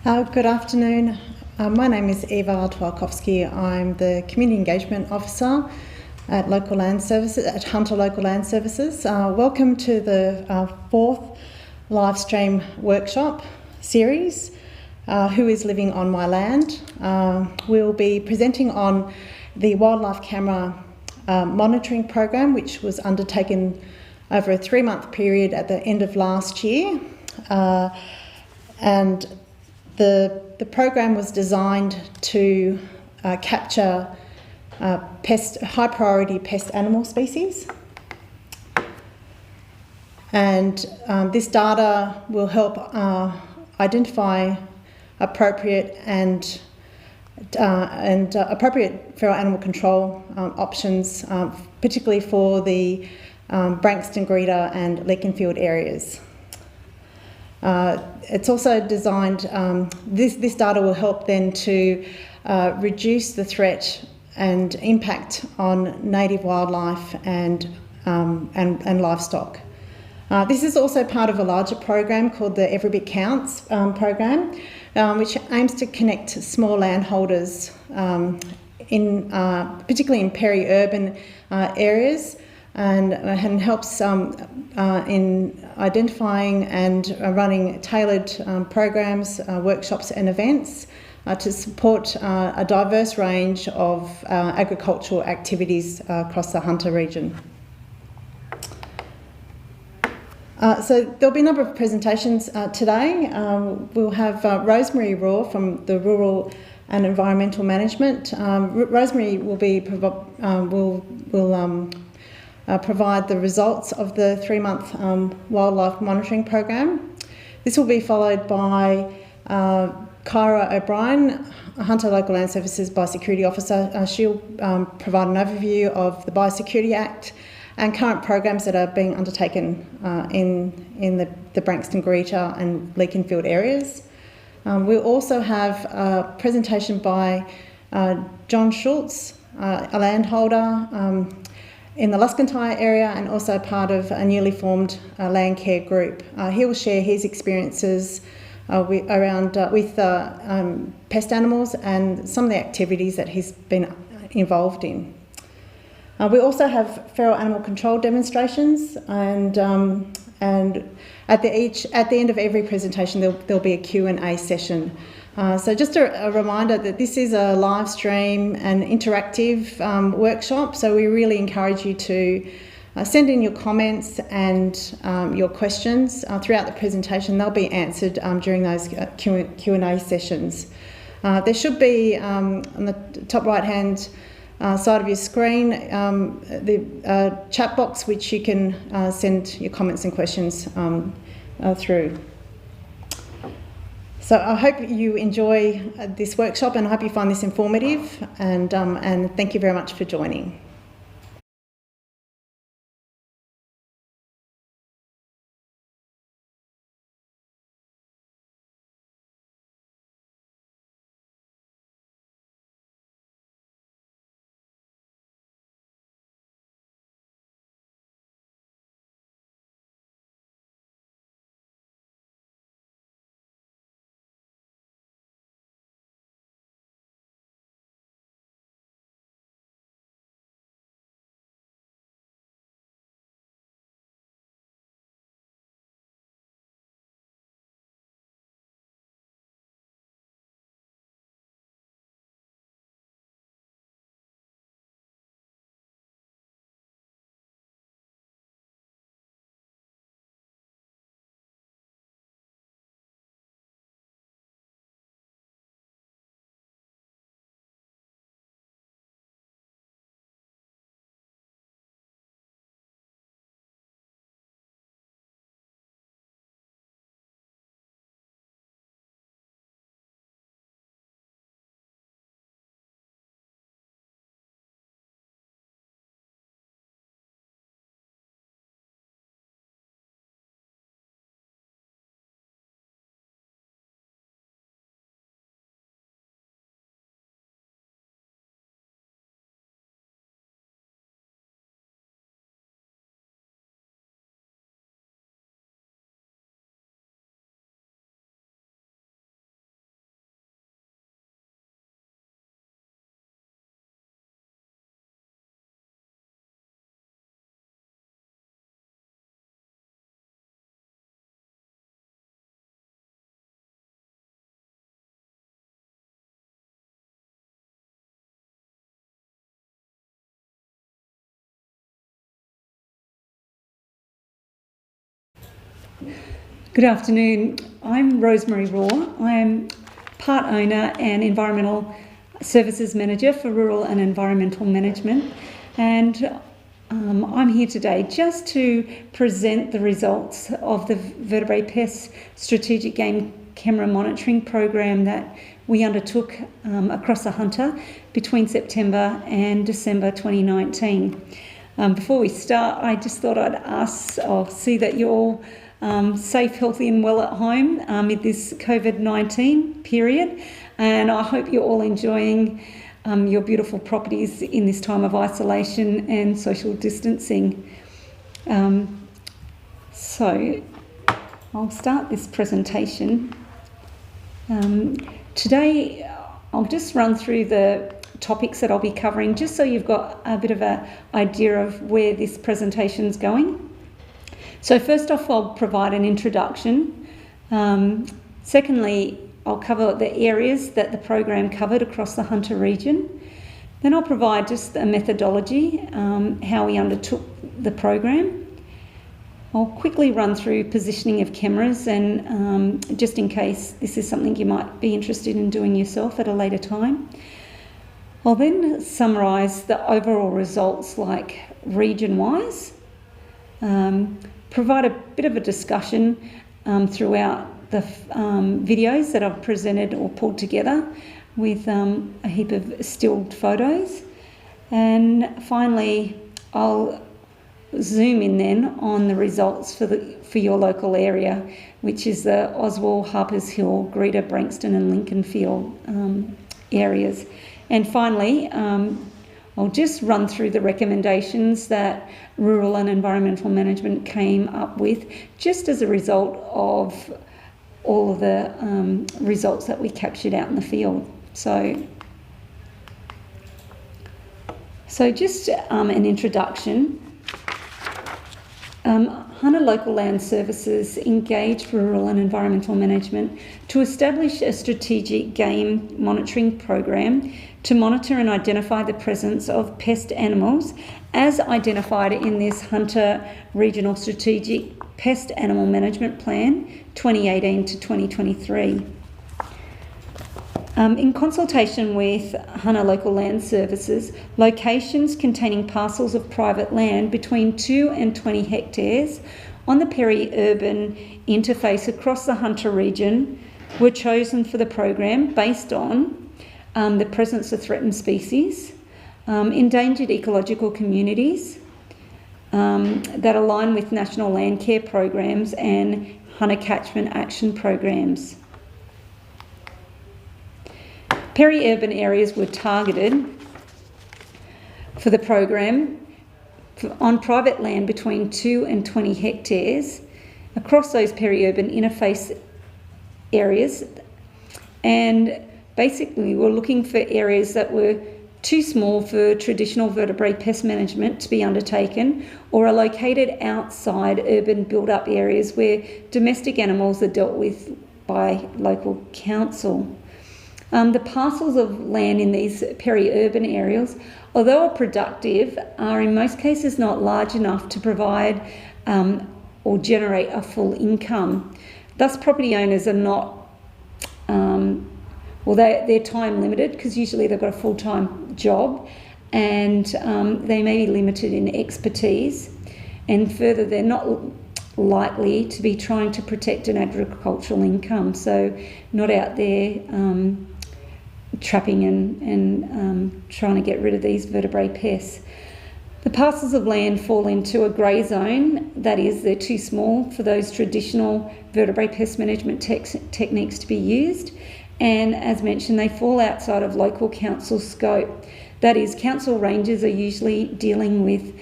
Good afternoon. My name is Eva Twalkowski. I'm the Community Engagement Officer at Local Land Services, at Hunter Local Land Services. Welcome to the fourth live stream workshop series, Who is Living on My Land? We'll be presenting on the wildlife camera monitoring program, which was undertaken over a 3-month period at the end of last year. And the program was designed to capture high priority pest animal species, and this data will help identify appropriate and appropriate feral animal control options, particularly for the Branxton, Greta and Leaconfield areas. It's also designed, this data will help then to reduce the threat and impact on native wildlife and livestock. This is also part of a larger program called the Every Bit Counts program, which aims to connect small landholders, particularly in peri-urban areas, and helps in identifying and running tailored programs, workshops and events to support a diverse range of agricultural activities across the Hunter region. So there'll be a number of presentations today. We'll have Rosemary Raw from the Rural and Environmental Management. Rosemary will be provide the results of the 3-month wildlife monitoring program. This will be followed by Kyra O'Brien, Hunter Local Land Services Biosecurity Officer. She'll provide an overview of the Biosecurity Act and current programs that are being undertaken in the Branxton, Greta and Leaconfield areas. We'll also have a presentation by John Schultz, a landholder in the Leaconfield area and also part of a newly formed land care group. He will share his experiences with pest animals and some of the activities that he's been involved in. We also have feral animal control demonstrations, and at the end of every presentation there'll be a Q&A session. So just a reminder that this is a live stream and interactive workshop, so we really encourage you to send in your comments and your questions throughout the presentation. They'll be answered during those Q&A sessions. There should be on the top right hand side of your screen the chat box, which you can send your comments and questions through. So I hope you enjoy this workshop and I hope you find this informative, and thank you very much for joining. Good afternoon. I'm Rosemary Raw. I'm part owner and environmental services manager for rural and environmental management, and I'm here today just to present the results of the vertebrate pest strategic game camera monitoring program that we undertook across the Hunter between September and December 2019. Before we start, I just thought I'd see that you're all safe, healthy and well at home amid this COVID-19 period, and I hope you're all enjoying your beautiful properties in this time of isolation and social distancing. So I'll start this presentation. Today I'll just run through the topics that I'll be covering just so you've got a bit of an idea of where this presentation's going. So first off, I'll provide an introduction. Secondly, I'll cover the areas that the program covered across the Hunter region. Then I'll provide just a methodology, how we undertook the program. I'll quickly run through positioning of cameras, and just in case this is something you might be interested in doing yourself at a later time. I'll then summarise the overall results, like region-wise, provide a bit of a discussion throughout the videos that I've presented or pulled together with a heap of stilled photos, and finally I'll zoom in then on the results for your local area, which is the Oswald, Harpers Hill, Greta, Branxton and Leaconfield areas. And finally, I'll just run through the recommendations that Rural and Environmental Management came up with just as a result of all of the results that we captured out in the field. So just an introduction. Hunter Local Land Services engaged Rural and Environmental Management to establish a strategic game monitoring program to monitor and identify the presence of pest animals as identified in this Hunter Regional Strategic Pest Animal Management Plan 2018 to 2023. In consultation with Hunter Local Land Services, locations containing parcels of private land between 2 and 20 hectares on the peri-urban interface across the Hunter region were chosen for the program based on the presence of threatened species, endangered ecological communities that align with national land care programs and Hunter catchment action programs. Peri-urban areas were targeted for the program on private land between 2 and 20 hectares across those peri-urban interface areas, and basically we're looking for areas that were too small for traditional vertebrate pest management to be undertaken or are located outside urban build-up areas where domestic animals are dealt with by local council. The parcels of land in these peri-urban areas, although are productive, are in most cases not large enough to provide or generate a full income. Thus, property owners are not, they're time limited because usually they've got a full-time job, and they may be limited in expertise, and further, they're not likely to be trying to protect an agricultural income, so not out there trapping and trying to get rid of these vertebrate pests. The parcels of land fall into a grey zone, that is, they're too small for those traditional vertebrate pest management techniques to be used, and as mentioned, they fall outside of local council scope. That is, council rangers are usually dealing with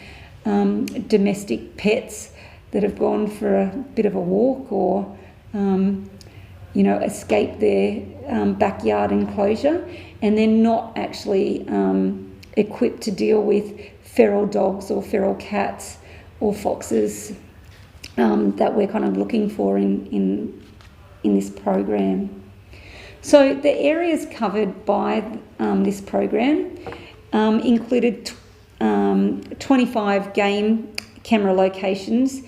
domestic pets that have gone for a bit of a walk or escape their backyard enclosure, and they're not actually equipped to deal with feral dogs or feral cats or foxes that we're kind of looking for in this program. So the areas covered by this program included 25 game camera locations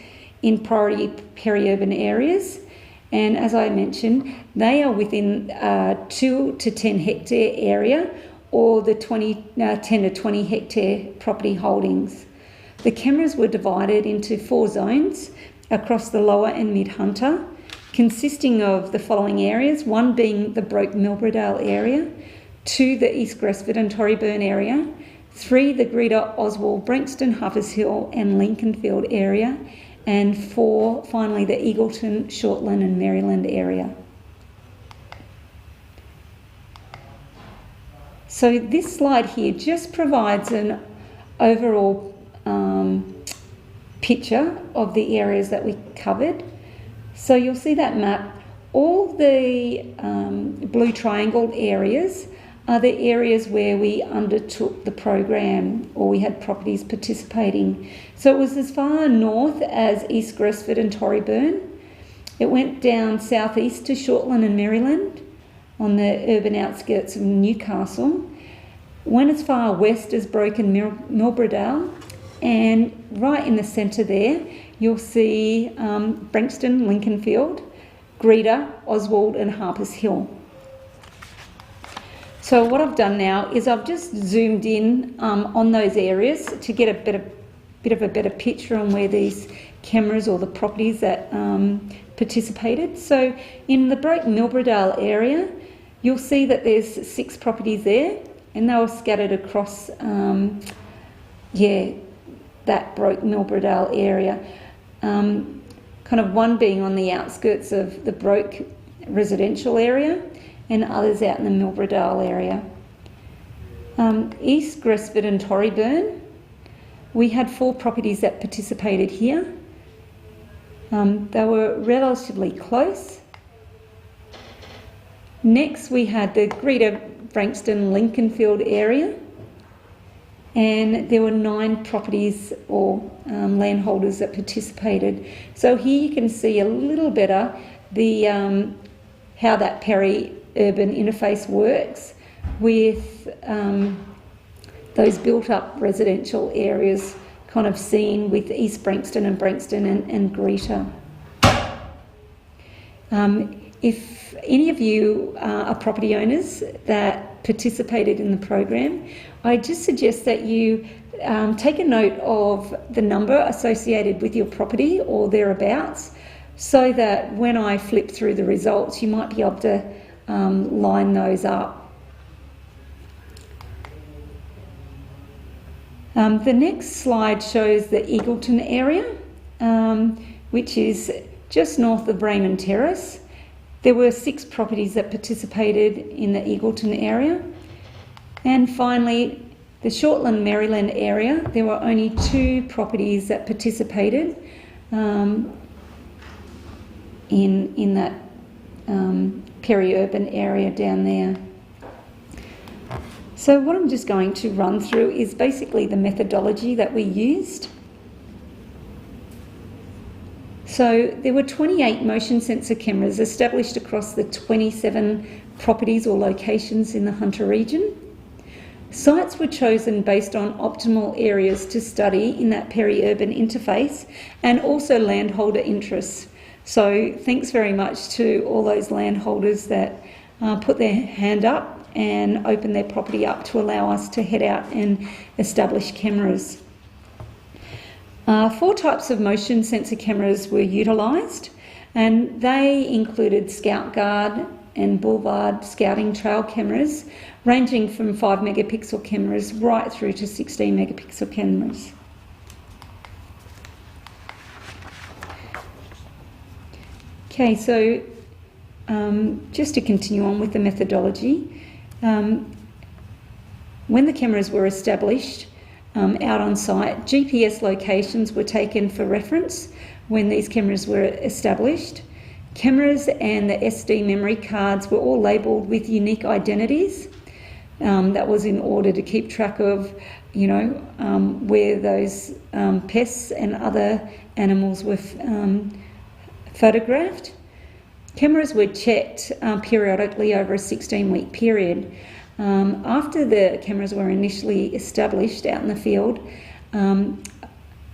in priority peri-urban areas. And as I mentioned, they are within 2 to 10 hectare area or the 10 to 20 hectare property holdings. The cameras were divided into 4 zones across the lower and mid-Hunter, consisting of the following areas, 1 being the Broke-Milbrodale area, 2 the East Gresford and Torryburn area, 3 the Greta, Oswald, Branxton, Harpers Hill and Leaconfield area, and 4 finally the Eagleton, Shortland and Maryland area. So this slide here just provides an overall picture of the areas that we covered. So you'll see that map. All the blue triangled areas are the areas where we undertook the program or we had properties participating. So it was as far north as East Gresford and Torryburn. It went down southeast to Shortland and Maryland on the urban outskirts of Newcastle. Went as far west as Broke and Milbrodale, and right in the centre there you'll see Branxton, Leaconfield, Greta, Oswald and Harpers Hill. So what I've done now is I've just zoomed in on those areas to get a bit of a better picture on where these cameras or the properties that participated. So in the Broke-Milbrodale area, you'll see that there's 6 properties there, and they were scattered across, that Broke-Milbrodale area. Kind of one being on the outskirts of the Broke residential area, and others out in the Milbrodale area. East Gresford and Torryburn, we had 4 properties that participated here. They were relatively close. Next we had the Greta, Branxton, Leaconfield area, and there were 9 properties or landholders that participated. So here you can see a little better the how that peri-urban interface works with those built-up residential areas kind of seen with East Branxton and Greta. If any of you are property owners that participated in the program, I just suggest that you take a note of the number associated with your property or thereabouts, so that when I flip through the results, you might be able to line those up. The next slide shows the Eagleton area, which is just north of Raymond Terrace. There were 6 properties that participated in the Eagleton area. And finally, the Shortland, Maryland area, there were only 2 properties that participated in that peri-urban area down there. So what I'm just going to run through is basically the methodology that we used. So there were 28 motion sensor cameras established across the 27 properties or locations in the Hunter region. Sites were chosen based on optimal areas to study in that peri-urban interface and also landholder interests. So thanks very much to all those landholders that put their hand up and opened their property up to allow us to head out and establish cameras. 4 types of motion sensor cameras were utilised, and they included Scout Guard and Boulevard Scouting Trail cameras, ranging from 5 megapixel cameras right through to 16 megapixel cameras. Okay, so just to continue on with the methodology, when the cameras were established out on site, GPS locations were taken for reference when these cameras were established. Cameras and the SD memory cards were all labelled with unique identities. That was in order to keep track of, where those pests and other animals were photographed. Cameras were checked periodically over a 16-week period. After the cameras were initially established out in the field,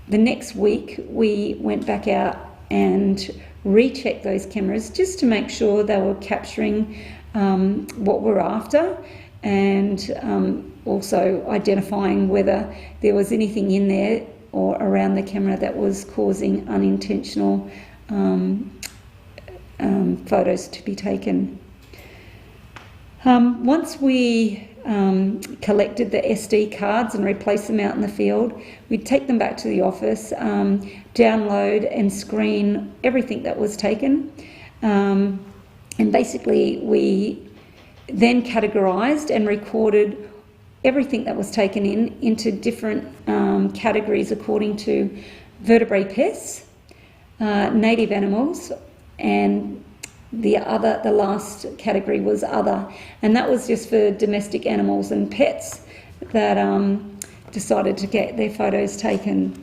the next week we went back out and rechecked those cameras just to make sure they were capturing what we're after, and also identifying whether there was anything in there or around the camera that was causing unintentional photos to be taken. Once we collected the SD cards and replaced them out in the field, we'd take them back to the office, download and screen everything that was taken, and basically we then categorised and recorded everything that was taken into different categories according to vertebrate pests, native animals, and the last category was other, and that was just for domestic animals and pets that decided to get their photos taken.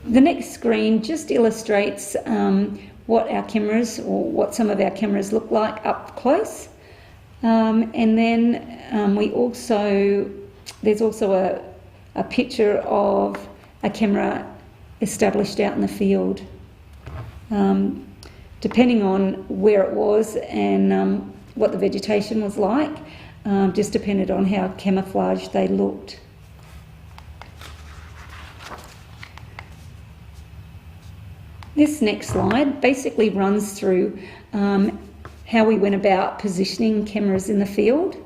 The next screen just illustrates what our cameras, or what some of our cameras look like up close, and then there's also a picture of a camera established out in the field. Depending on where it was and what the vegetation was like, just depended on how camouflaged they looked. This next slide basically runs through how we went about positioning cameras in the field.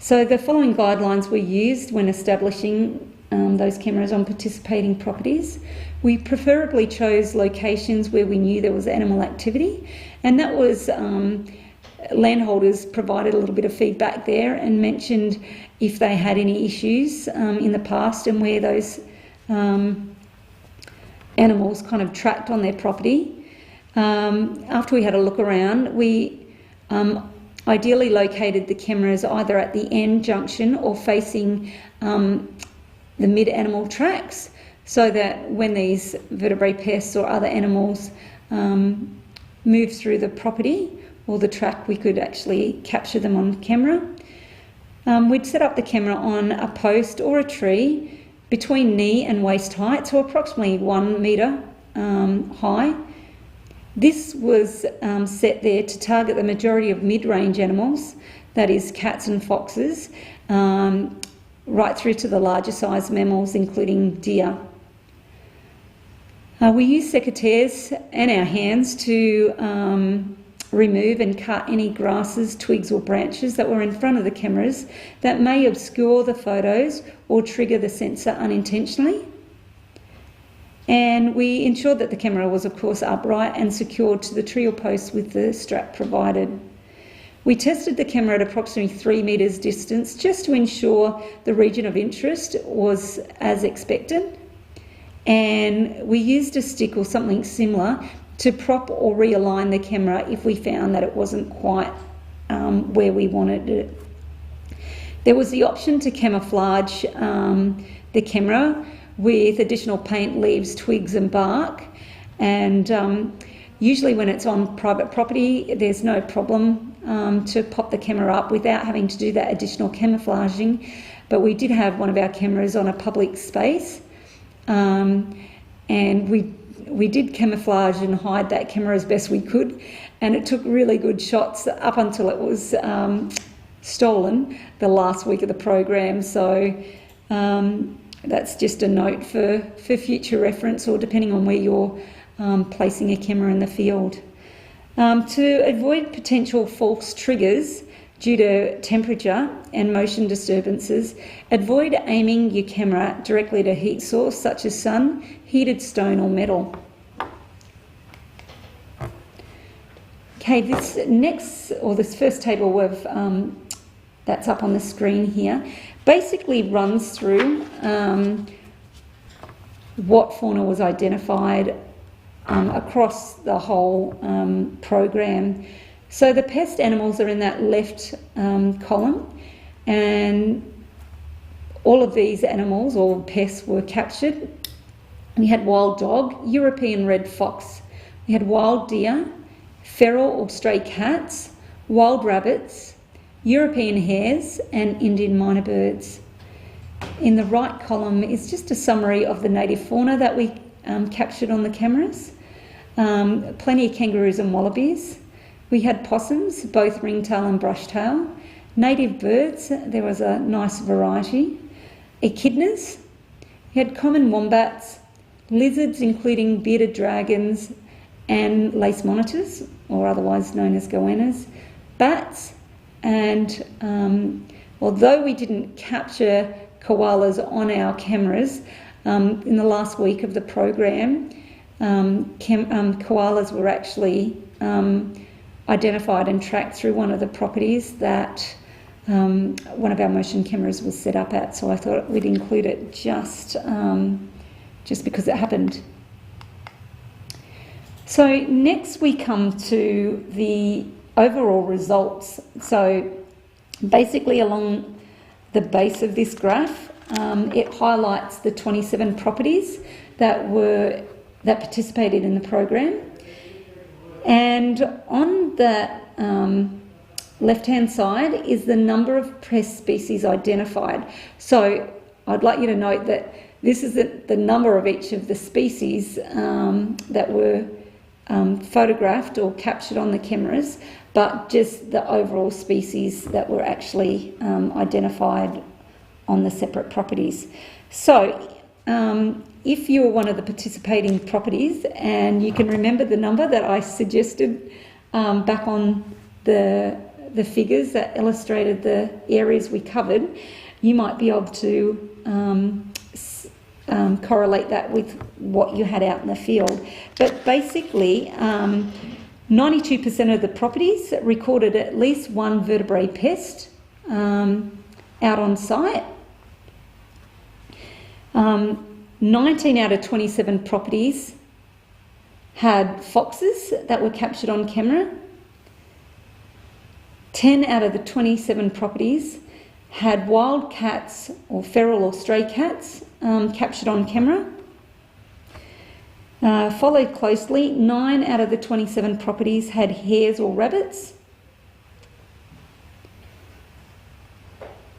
So the following guidelines were used when establishing those cameras on participating properties. We preferably chose locations where we knew there was animal activity, and that was landholders provided a little bit of feedback there and mentioned if they had any issues in the past and where those animals kind of tracked on their property. After we had a look around, we ideally located the cameras either at the end junction or facing the mid-animal tracks, so that when these vertebrate pests or other animals move through the property or the track, we could actually capture them on camera. We'd set up the camera on a post or a tree between knee and waist height, so approximately 1 metre high. This was set there to target the majority of mid-range animals, that is cats and foxes, right through to the larger size mammals, including deer. We used secateurs and our hands to remove and cut any grasses, twigs or branches that were in front of the cameras that may obscure the photos or trigger the sensor unintentionally. And we ensured that the camera was, of course, upright and secured to the tree or post with the strap provided. We tested the camera at approximately 3 metres distance just to ensure the region of interest was as expected. And we used a stick or something similar to prop or realign the camera if we found that it wasn't quite where we wanted it. There was the option to camouflage the camera with additional paint, leaves, twigs and bark, and usually when it's on private property there's no problem to pop the camera up without having to do that additional camouflaging, but we did have one of our cameras on a public space, and we did camouflage and hide that camera as best we could, and it took really good shots up until it was stolen the last week of the program. So that's just a note for future reference, or depending on where you're placing a camera in the field. To avoid potential false triggers due to temperature and motion disturbances, avoid aiming your camera directly at a heat source such as sun, heated stone or metal. Okay, this first table that's up on the screen here basically runs through what fauna was identified across the whole program. So the pest animals are in that left column, and all of these animals or pests were captured. We had wild dog, European red fox, we had wild deer, feral or stray cats, wild rabbits, European hares and Indian minor birds. In the right column is just a summary of the native fauna that we captured on the cameras. Plenty of kangaroos and wallabies. We had possums, both ringtail and brushtail. Native birds, there was a nice variety. Echidnas. We had common wombats, lizards including bearded dragons and lace monitors, or otherwise known as goannas, bats, and although we didn't capture koalas on our cameras, in the last week of the program, koalas were actually identified and tracked through one of the properties that one of our motion cameras was set up at, so I thought we'd include it just because it happened. So next we come to the overall results. So basically along the base of this graph, it highlights the 27 properties that participated in the program, and on that left-hand side is the number of pest species identified. So I'd like you to note that this is the number of each of the species that were photographed or captured on the cameras, but just the overall species that were actually identified on the separate properties. So if you're one of the participating properties and you can remember the number that I suggested back on the figures that illustrated the areas we covered, you might be able to correlate that with what you had out in the field. But basically, 92% of the properties recorded at least one vertebrate pest out on site. 19 out of 27 properties had foxes that were captured on camera. 10 out of the 27 properties had wild cats or feral or stray cats captured on camera. Followed closely, 9 out of the 27 properties had hares or rabbits.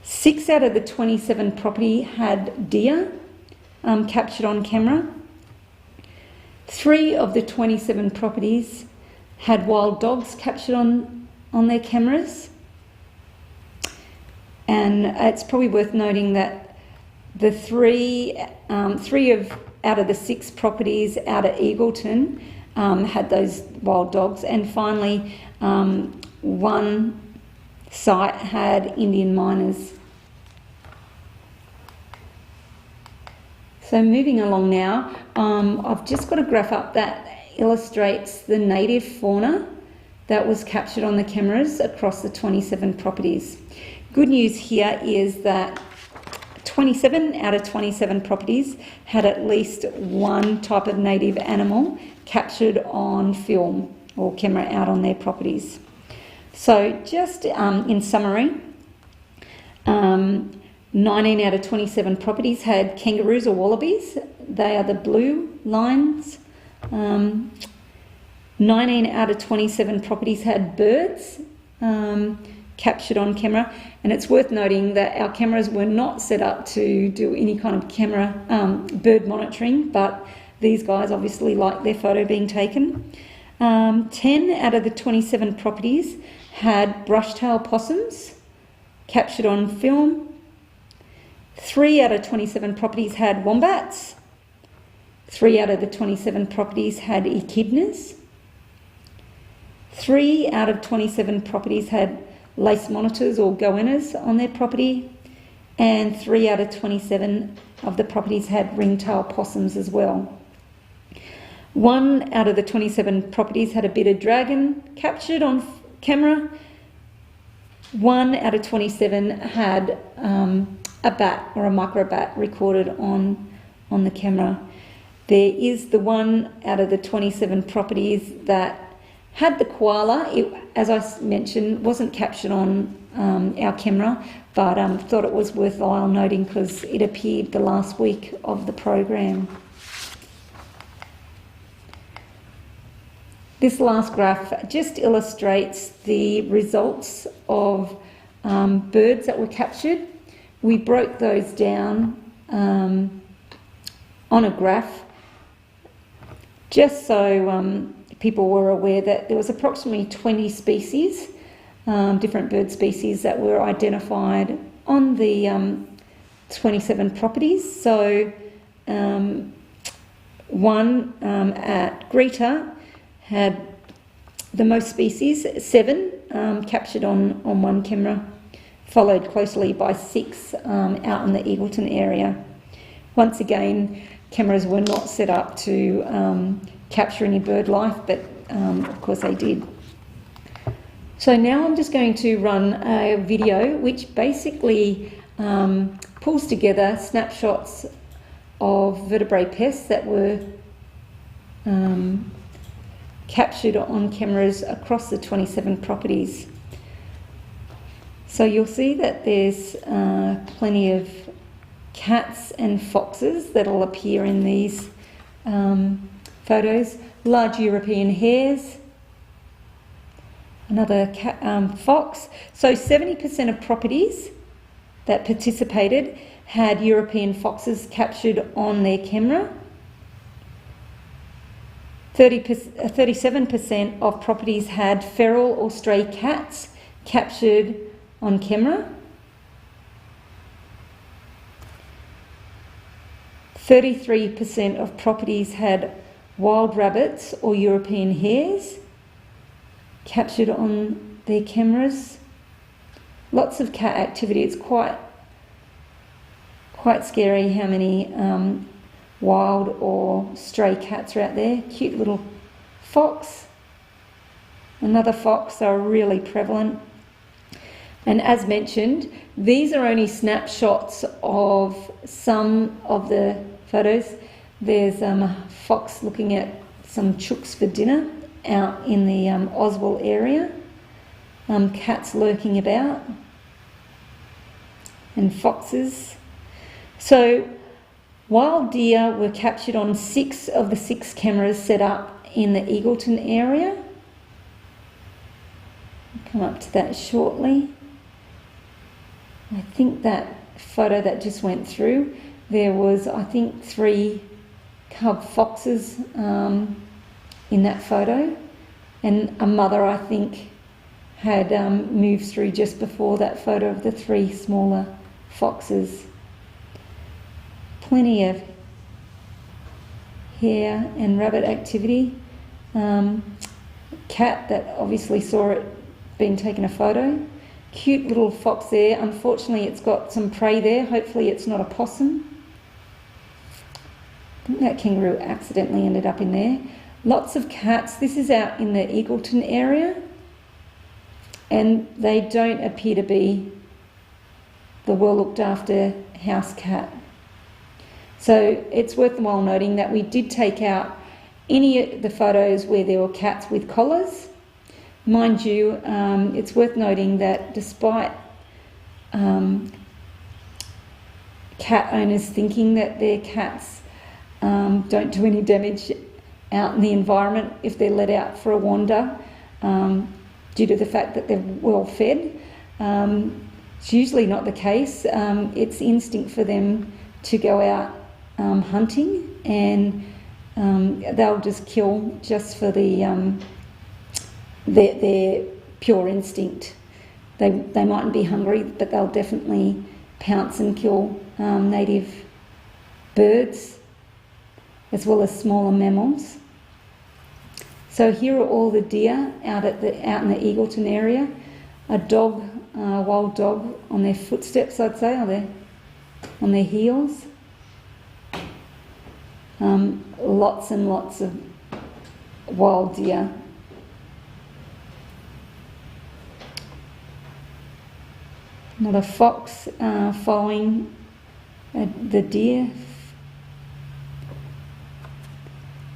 6 out of the 27 property had deer captured on camera. 3 of the 27 properties had wild dogs captured on their cameras. And it's probably worth noting that the three out of the 6 properties out at Eagleton had those wild dogs, and finally one site had Indian miners. So moving along now, I've just got a graph up that illustrates the native fauna that was captured on the cameras across the 27 properties. Good news here is that 27 out of 27 properties had at least one type of native animal captured on film or camera out on their properties. So just in summary, 19 out of 27 properties had kangaroos or wallabies. They are the blue lines. 19 out of 27 properties had birds captured on camera, and it's worth noting that our cameras were not set up to do any kind of camera bird monitoring, but these guys obviously like their photo being taken. 10 out of the 27 properties had brushtail possums captured on film. 3 out of 27 properties had wombats. 3 out of the 27 properties had echidnas. 3 out of 27 properties had lace monitors or goannas on their property, and 3 out of 27 of the properties had ringtail possums as well. 1 out of the 27 properties had a bearded dragon captured on camera. 1 out of 27 had a bat or a microbat recorded on the camera. There is the 1 out of the 27 properties that had the koala. It, as I mentioned, wasn't captured on our camera, but thought it was worthwhile noting because it appeared the last week of the program. This last graph just illustrates the results of birds that were captured. we broke those down on a graph just so people were aware that there was approximately 20 species, different bird species that were identified on the 27 properties. So one at Greta had the most species, 7 captured on one camera, followed closely by 6 out in the Eagleton area. Once again, cameras were not set up to capture any bird life, but of course they did. So now I'm just going to run a video which basically pulls together snapshots of vertebrate pests that were captured on cameras across the 27 properties. So you'll see that there's plenty of cats and foxes that'll appear in these photos. Large European hares, another fox. So 70% of properties that participated had European foxes captured on their camera. 37% of properties had feral or stray cats captured on camera. 33% of properties had wild rabbits or European hares captured on their cameras. Lots of cat activity. It's quite scary how many wild or stray cats are out there. Cute little fox. Another fox are really prevalent. And as mentioned, these are only snapshots of some of the photos. There's a fox looking at some chooks for dinner out in the Oswald area. Cats lurking about. And foxes. So wild deer were captured on 6 of the 6 cameras set up in the Eagleton area. I'll come up to that shortly. I think that photo that just went through, there was, I think, 3 cub foxes in that photo, and a mother, I think, had moved through just before that photo of the 3 smaller foxes. Plenty of hare and rabbit activity. Cat that obviously saw it being taken a photo. Cute little fox there. Unfortunately, it's got some prey there. Hopefully it's not a possum. I think that kangaroo accidentally ended up in there. Lots of cats. This is out in the Eagleton area, and they don't appear to be the well looked after house cat. So it's worthwhile noting that we did take out any of the photos where there were cats with collars. Mind you, it's worth noting that despite cat owners thinking that their cats don't do any damage out in the environment if they're let out for a wander, due to the fact that they're well fed, it's usually not the case. It's instinct for them to go out hunting, and they'll just kill just for their pure instinct. They mightn't be hungry, but they'll definitely pounce and kill native birds as well as smaller mammals. So here are all the deer out in the Eagleton area. A dog, wild dog, on their footsteps, I'd say, on their heels. Lots and lots of wild deer. Another fox following the deer.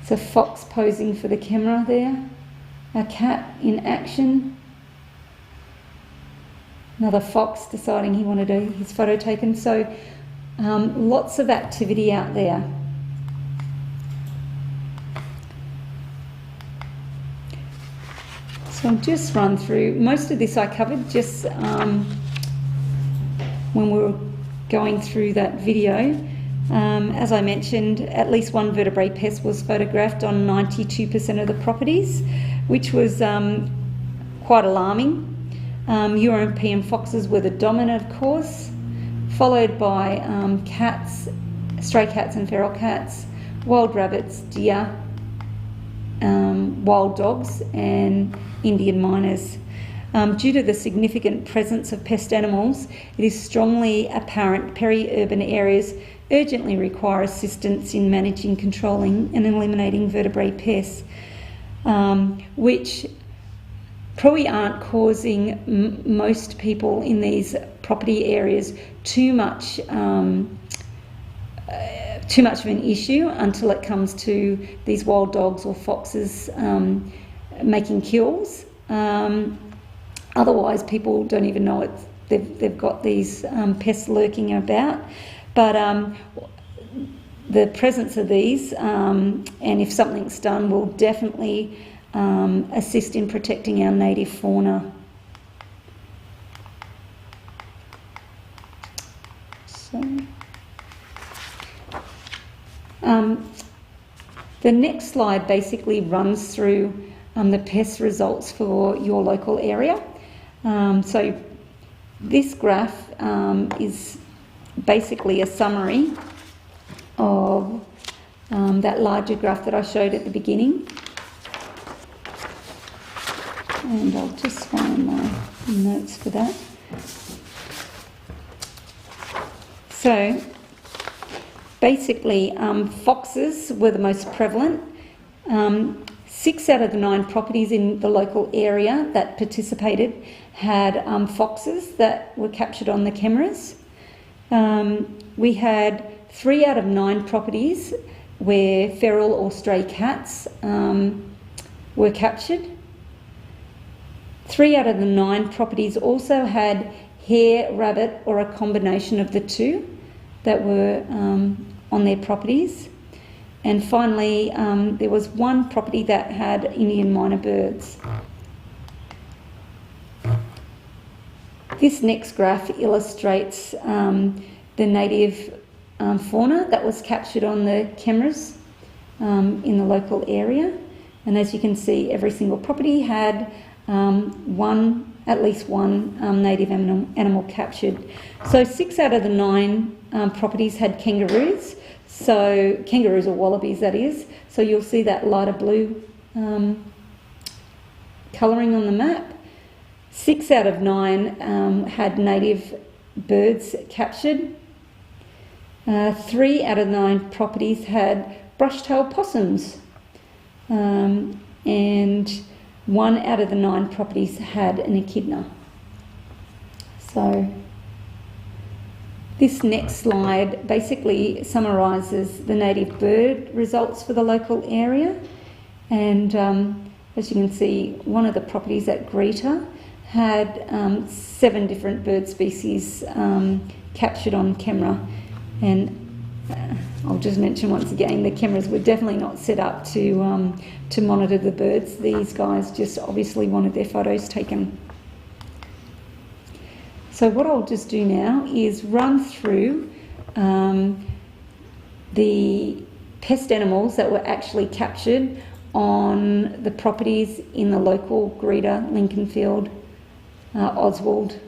It's a fox posing for the camera there. A cat in action. Another fox deciding he wanted his photo taken. So lots of activity out there. So I'll just run through. Most of this I covered just when we were going through that video. As I mentioned, at least one vertebrate pest was photographed on 92% of the properties, which was quite alarming. European foxes were the dominant, of course, followed by cats, stray cats and feral cats, wild rabbits, deer, wild dogs and Indian miners. Due to the significant presence of pest animals, it is strongly apparent peri-urban areas urgently require assistance in managing, controlling and eliminating vertebrate pests, which probably aren't causing most people in these property areas too much of an issue until it comes to these wild dogs or foxes making kills. Otherwise, people don't even know they've got these pests lurking about. But the presence of these, and if something's done, will definitely assist in protecting our native fauna. So, the next slide basically runs through the pest results for your local area. So this graph is basically a summary of that larger graph that I showed at the beginning. And I'll just find my notes for that. So basically, foxes were the most prevalent. 6 out of the 9 properties in the local area that participated had foxes that were captured on the cameras. We had 3 out of 9 properties where feral or stray cats were captured. 3 out of the 9 properties also had hare, rabbit or a combination of the two that were on their properties. And finally, there was 1 property that had Indian miner birds. This next graph illustrates the native fauna that was captured on the cameras in the local area. And as you can see, every single property had at least one native animal captured. So 6 out of the 9 properties had kangaroos. So kangaroos or wallabies, that is. So you'll see that lighter blue colouring on the map. 6 out of 9 had native birds captured. 3 out of 9 properties had brush-tailed possums. And 1 out of the 9 properties had an echidna. So this next slide basically summarises the native bird results for the local area. And as you can see, one of the properties at Greta had 7 different bird species captured on camera. And I'll just mention once again, the cameras were definitely not set up to monitor the birds. These guys just obviously wanted their photos taken. So what I'll just do now is run through the pest animals that were actually captured on the properties in the local Greta, Leaconfield, Oswald,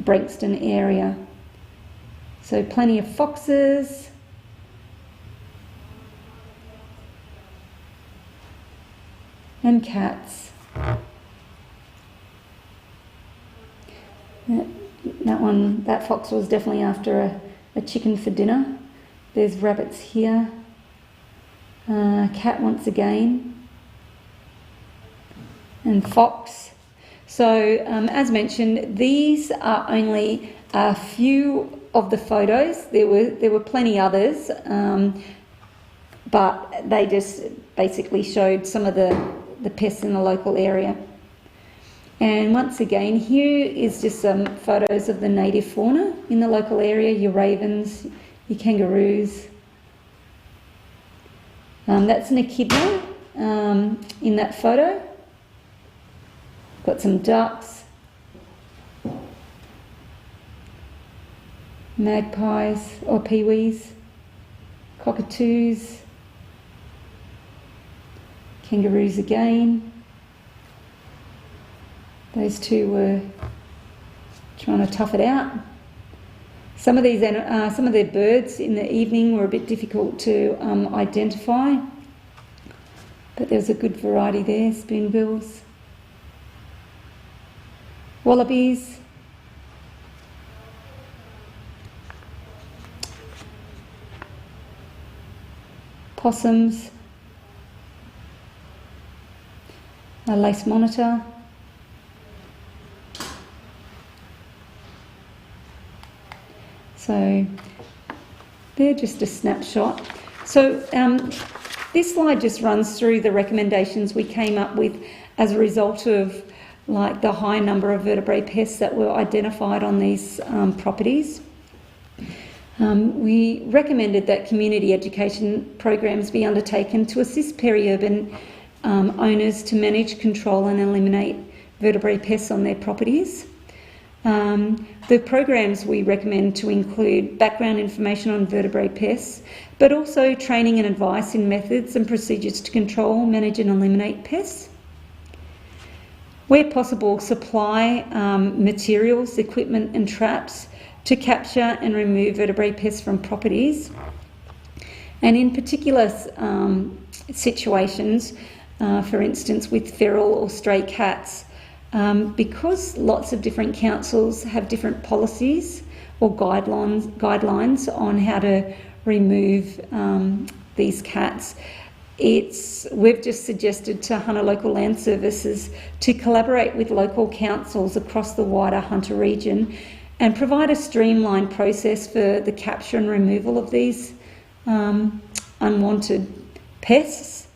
Branxton area. So plenty of foxes, and cats. That fox was definitely after a chicken for dinner. There's rabbits here. Cat once again. And fox. So as mentioned, these are only a few of the photos. There were plenty others, but they just basically showed some of the pests in the local area. And once again, here is just some photos of the native fauna in the local area, your ravens, your kangaroos. That's an echidna in that photo. Got some ducks. magpies or peewees, cockatoos, kangaroos again. Those two were trying to tough it out. Some of their birds in the evening were a bit difficult to identify, but there was a good variety there. Spoonbills, wallabies, possums, a lace monitor, so they're just a snapshot. So this slide just runs through the recommendations we came up with as a result of like the high number of vertebrate pests that were identified on these properties. We recommended that community education programs be undertaken to assist peri-urban owners to manage, control and eliminate vertebrate pests on their properties. The programs we recommend to include background information on vertebrate pests, but also training and advice in methods and procedures to control, manage and eliminate pests. Where possible, supply materials, equipment and traps to capture and remove vertebrate pests from properties. And in particular situations, for instance with feral or stray cats, because lots of different councils have different policies or guidelines on how to remove these cats, we've just suggested to Hunter Local Land Services to collaborate with local councils across the wider Hunter region and provide a streamlined process for the capture and removal of these unwanted pests.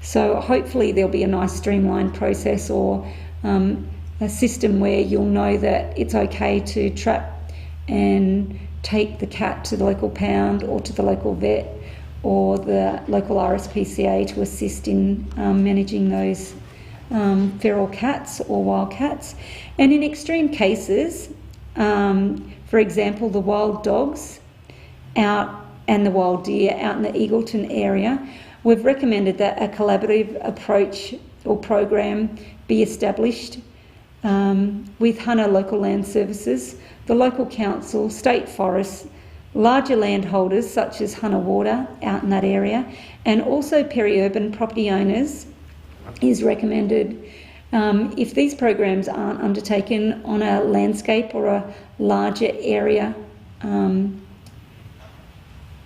So hopefully there'll be a nice streamlined process or a system where you'll know that it's okay to trap and take the cat to the local pound or to the local vet or the local RSPCA to assist in managing those feral cats or wild cats. And in extreme cases, for example, the wild dogs out and the wild deer out in the Eagleton area, we've recommended that a collaborative approach or program be established with Hunter Local Land Services, the local council, state forests, larger landholders such as Hunter Water out in that area, and also peri-urban property owners is recommended. If these programs aren't undertaken on a landscape or a larger area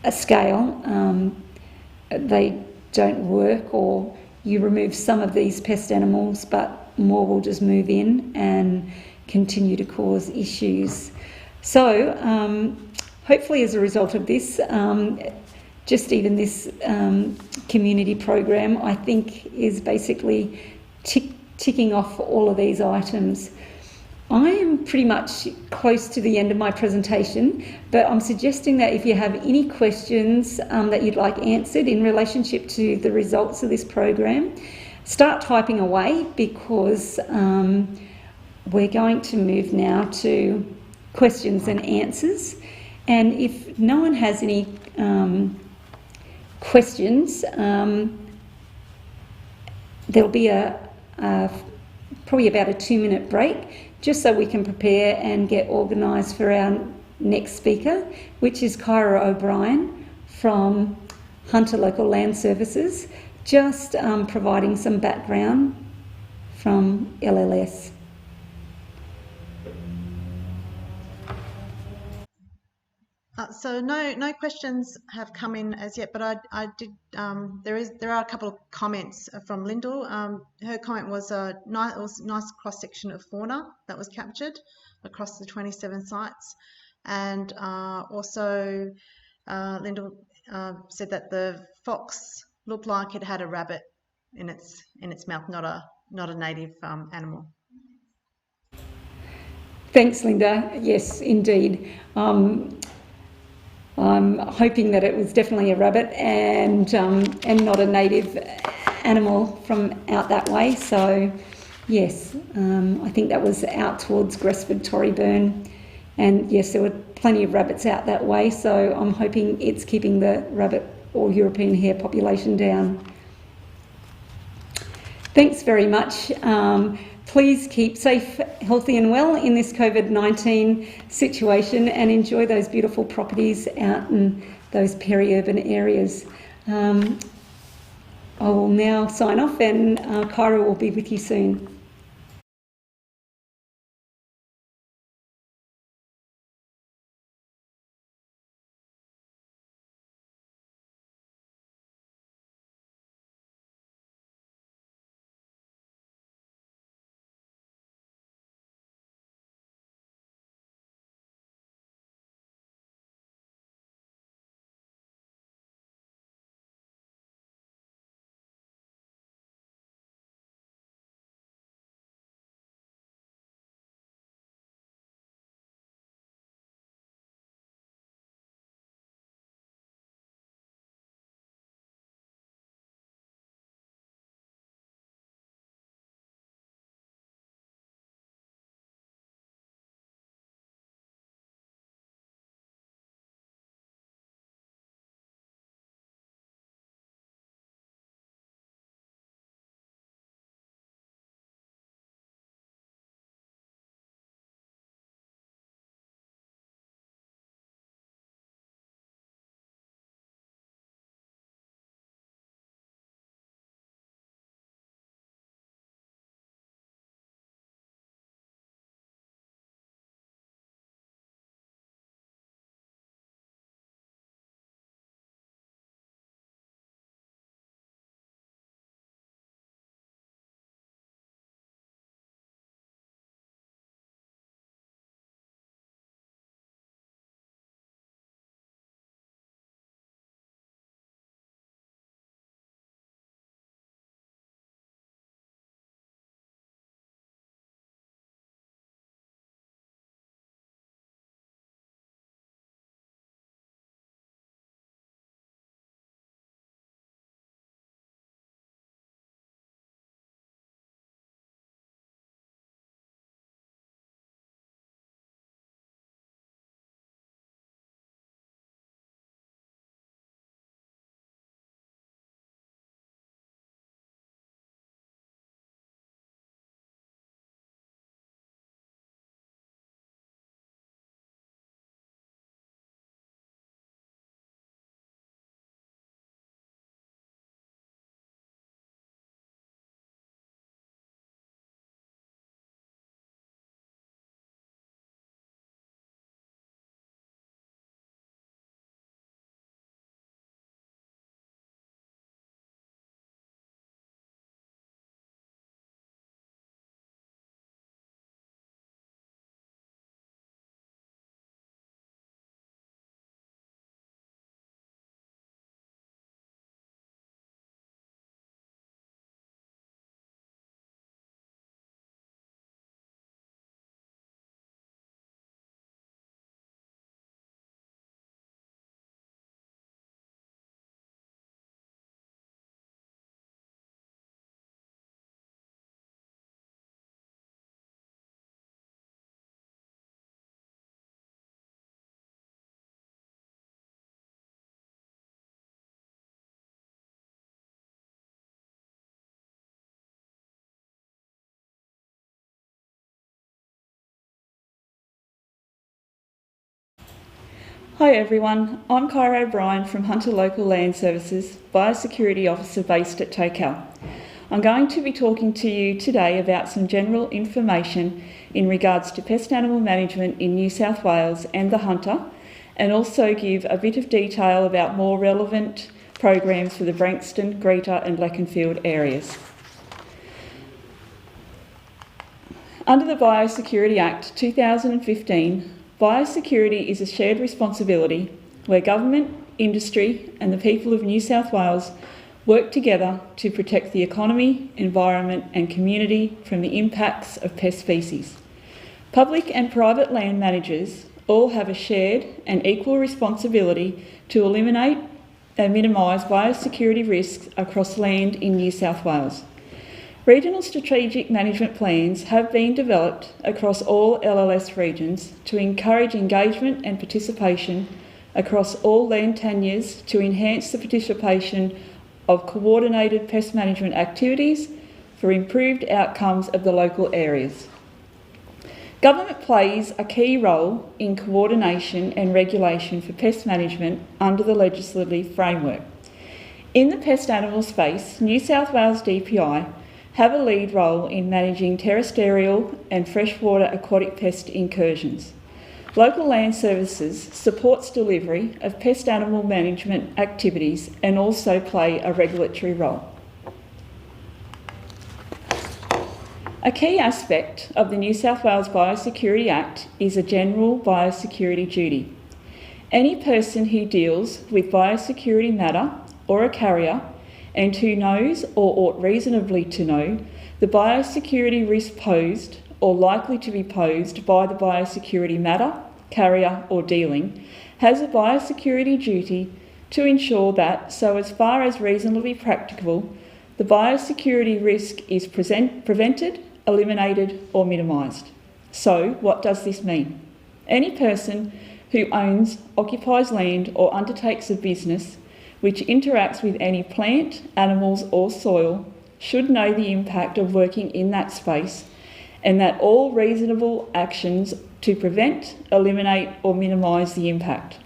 a scale, they don't work, or you remove some of these pest animals but more will just move in and continue to cause issues. So hopefully as a result of this, just even this community program, I think is basically ticking off all of these items. I am pretty much close to the end of my presentation, but I'm suggesting that if you have any questions that you'd like answered in relationship to the results of this program, start typing away, because we're going to move now to questions and answers. And if no one has any questions, there'll be probably about a 2-minute break, just so we can prepare and get organised for our next speaker, which is Kyra O'Brien from Hunter Local Land Services, just providing some background from HLLS. So no questions have come in as yet, but I did. There are a couple of comments from Lyndall. Her comment was a nice cross section of fauna that was captured across the 27 sites, and also Lyndall said that the fox looked like it had a rabbit in its mouth, not a native animal. Thanks, Linda. Yes, indeed. I'm hoping that it was definitely a rabbit and not a native animal from out that way. So, yes, I think that was out towards Gresford, Torreyburn And yes, there were plenty of rabbits out that way, so I'm hoping it's keeping the rabbit or European hare population down. Thanks very much. Please keep safe, healthy and well in this COVID-19 situation, and enjoy those beautiful properties out in those peri-urban areas. I will now sign off, and Kyra will be with you soon. Hi everyone, I'm Kyra O'Brien from Hunter Local Land Services, Biosecurity Officer based at Tocal. I'm going to be talking to you today about some general information in regards to pest animal management in New South Wales and the Hunter, and also give a bit of detail about more relevant programs for the Branxton, Greta and Leaconfield areas. Under the Biosecurity Act 2015, biosecurity is a shared responsibility where government, industry and the people of New South Wales work together to protect the economy, environment and community from the impacts of pest species. Public and private land managers all have a shared and equal responsibility to eliminate and minimise biosecurity risks across land in New South Wales. Regional strategic management plans have been developed across all LLS regions to encourage engagement and participation across all land tenures to enhance the participation of coordinated pest management activities for improved outcomes of the local areas. Government plays a key role in coordination and regulation for pest management under the legislative framework. In the pest animal space, New South Wales DPI have a lead role in managing terrestrial and freshwater aquatic pest incursions. Local Land Services supports delivery of pest animal management activities and also play a regulatory role. A key aspect of the New South Wales Biosecurity Act is a general biosecurity duty. Any person who deals with biosecurity matter or a carrier and who knows or ought reasonably to know the biosecurity risk posed or likely to be posed by the biosecurity matter, carrier or dealing, has a biosecurity duty to ensure that, so as far as reasonably practicable, the biosecurity risk is prevented, eliminated or minimised. So, what does this mean? Any person who owns, occupies land or undertakes a business which interacts with any plant, animals or soil should know the impact of working in that space and that all reasonable actions to prevent, eliminate or minimise the impact.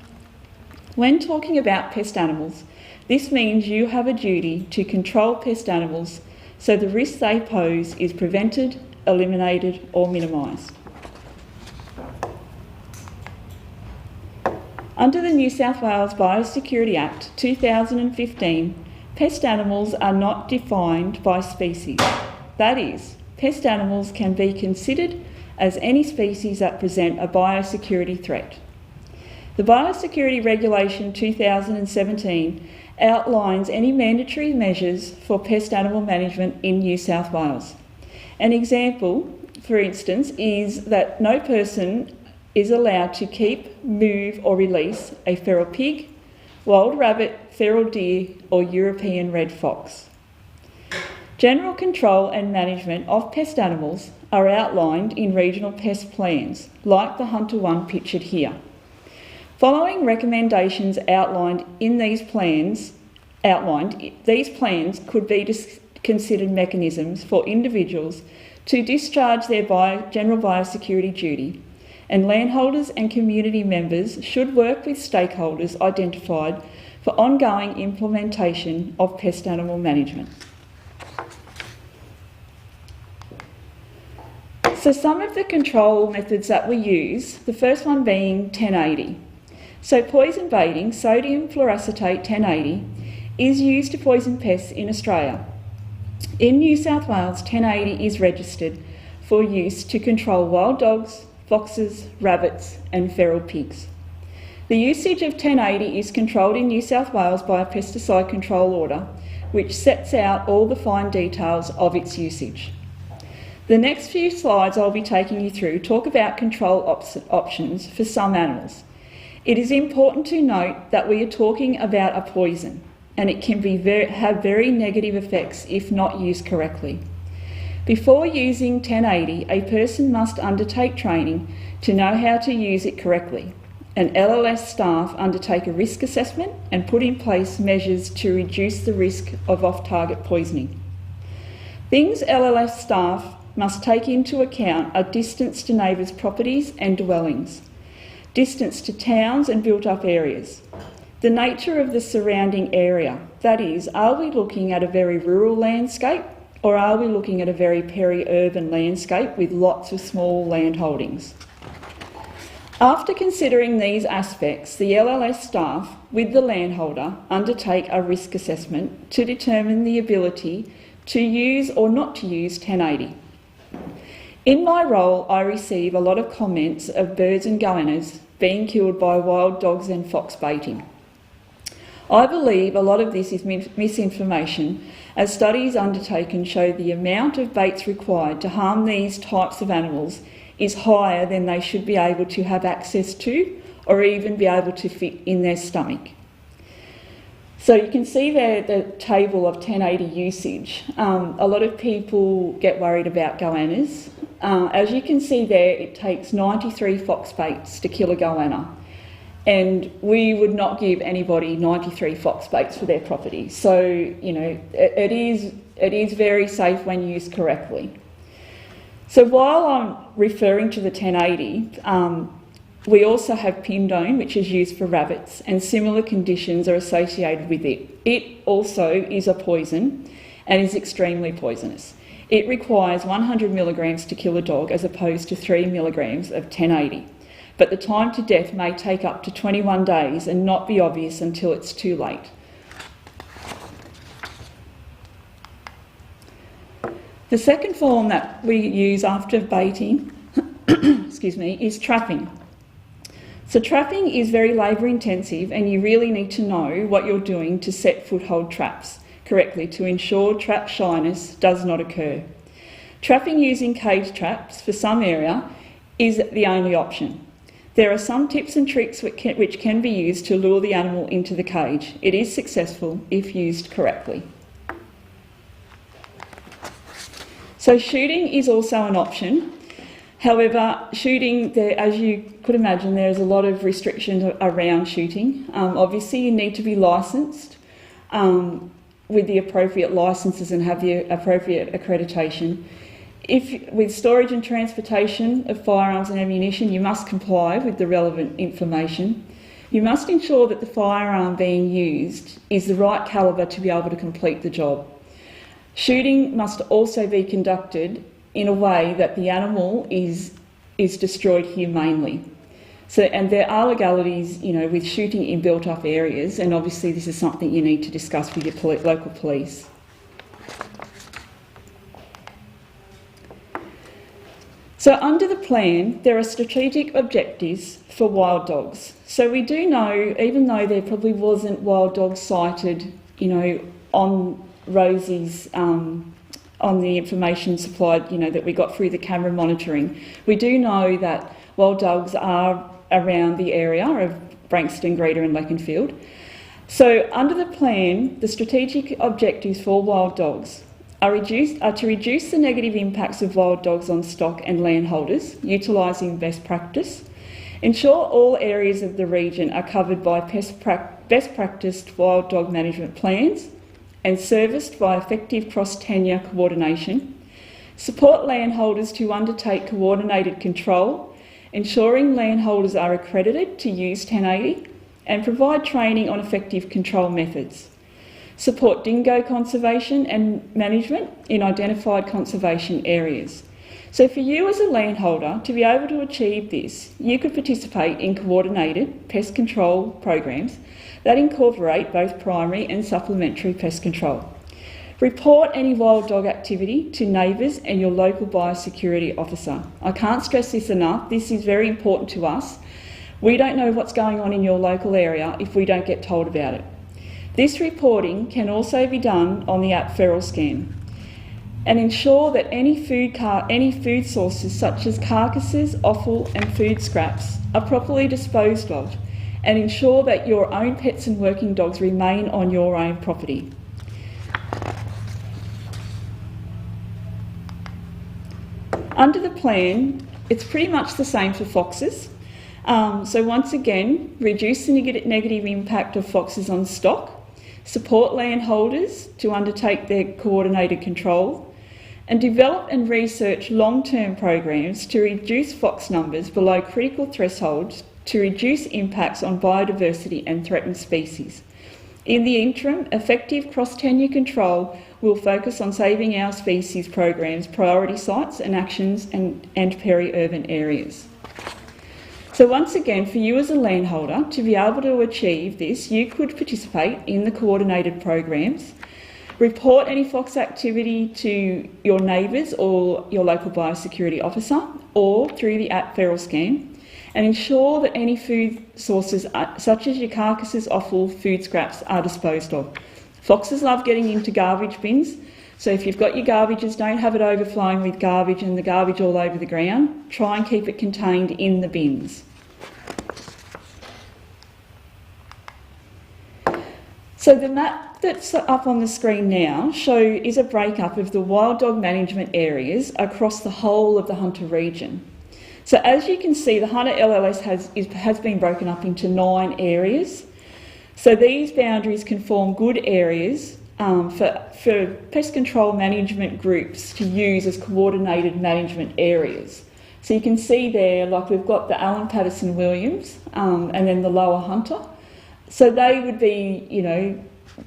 When talking about pest animals, this means you have a duty to control pest animals so the risk they pose is prevented, eliminated or minimised. Under the New South Wales Biosecurity Act 2015, pest animals are not defined by species. That is, pest animals can be considered as any species that present a biosecurity threat. The Biosecurity Regulation 2017 outlines any mandatory measures for pest animal management in New South Wales. An example, for instance, is that no person is allowed to keep, move or release a feral pig, wild rabbit, feral deer or European red fox. General control and management of pest animals are outlined in regional pest plans, like the Hunter one pictured here. Following recommendations outlined in these plans could be considered mechanisms for individuals to discharge their general biosecurity duty, and landholders and community members should work with stakeholders identified for ongoing implementation of pest animal management. So some of the control methods that we use, the first one being 1080. So poison baiting, sodium fluoracetate 1080, is used to poison pests in Australia. In New South Wales, 1080 is registered for use to control wild dogs, foxes, rabbits and feral pigs. The usage of 1080 is controlled in New South Wales by a pesticide control order, which sets out all the fine details of its usage. The next few slides I'll be taking you through talk about control options for some animals. It is important to note that we are talking about a poison, and it can have very negative effects if not used correctly. Before using 1080, a person must undertake training to know how to use it correctly, and LLS staff undertake a risk assessment and put in place measures to reduce the risk of off-target poisoning. Things LLS staff must take into account are distance to neighbours' properties and dwellings, distance to towns and built-up areas, the nature of the surrounding area, that is, are we looking at a very rural landscape or are we looking at a very peri-urban landscape with lots of small land holdings? After considering these aspects, the LLS staff, with the landholder, undertake a risk assessment to determine the ability to use or not to use 1080. In my role, I receive a lot of comments of birds and goannas being killed by wild dogs and fox baiting. I believe a lot of this is misinformation, as studies undertaken show the amount of baits required to harm these types of animals is higher than they should be able to have access to or even be able to fit in their stomach. So you can see there the table of 1080 usage. A lot of people get worried about goannas. As you can see there, it takes 93 fox baits to kill a goanna. And we would not give anybody 93 fox baits for their property. So, you know, it is very safe when used correctly. So while I'm referring to the 1080, we also have pindone, which is used for rabbits, and similar conditions are associated with it. It also is a poison and is extremely poisonous. It requires 100 milligrams to kill a dog as opposed to 3 milligrams of 1080. But the time to death may take up to 21 days and not be obvious until it's too late. The second form that we use after baiting is trapping. So trapping is very labour intensive, and you really need to know what you're doing to set foothold traps correctly to ensure trap shyness does not occur. Trapping using cage traps for some area is the only option. There are some tips and tricks which can be used to lure the animal into the cage. It is successful if used correctly. So shooting is also an option. However, shooting, as you could imagine, there's a lot of restrictions around shooting. Obviously, you need to be licensed with the appropriate licences and have the appropriate accreditation. With storage and transportation of firearms and ammunition, you must comply with the relevant information. You must ensure that the firearm being used is the right calibre to be able to complete the job. Shooting must also be conducted in a way that the animal is destroyed humanely. And there are legalities, you know, with shooting in built-up areas, and obviously this is something you need to discuss with your local police. So under the plan, there are strategic objectives for wild dogs. So we do know, even though there probably wasn't wild dogs sighted, you know, on Rosie's, on the information supplied, you know, that we got through the camera monitoring, we do know that wild dogs are around the area of Branxton, Greta and Leaconfield. So under the plan, the strategic objectives for wild dogs are to reduce the negative impacts of wild dogs on stock and landholders, utilising best practice, ensure all areas of the region are covered by best practiced wild dog management plans and serviced by effective cross-tenure coordination, support landholders to undertake coordinated control, ensuring landholders are accredited to use 1080, and provide training on effective control methods. Support dingo conservation and management in identified conservation areas. So for you as a landholder to be able to achieve this, you could participate in coordinated pest control programs that incorporate both primary and supplementary pest control. Report any wild dog activity to neighbours and your local biosecurity officer. I can't stress this enough. This is very important to us. We don't know what's going on in your local area if we don't get told about it. This reporting can also be done on the app Feral Scan, and ensure that any food sources such as carcasses, offal and food scraps are properly disposed of, and ensure that your own pets and working dogs remain on your own property. Under the plan, it's pretty much the same for foxes. So once again, reduce the negative impact of foxes on stock, support landholders to undertake their coordinated control, and develop and research long-term programs to reduce fox numbers below critical thresholds to reduce impacts on biodiversity and threatened species. In the interim, effective cross-tenure control will focus on saving our species programs, priority sites and actions and peri-urban areas. So once again, for you as a landholder, to be able to achieve this, you could participate in the coordinated programs, report any fox activity to your neighbours or your local biosecurity officer, or through the app Feral Scan, and ensure that any food sources, such as your carcasses, offal, food scraps, are disposed of. Foxes love getting into garbage bins, so if you've got your garbages, don't have it overflowing with garbage and the garbage all over the ground. Try and keep it contained in the So the map that's up on the screen now is a breakup of the wild dog management areas across the whole of the Hunter region. So as you can see, the Hunter LLS has been broken up into 9 areas. So these boundaries can form good areas for pest control management groups to use as coordinated management areas. So you can see there, like we've got the Allen Patterson Williams and then the Lower Hunter. So they would be,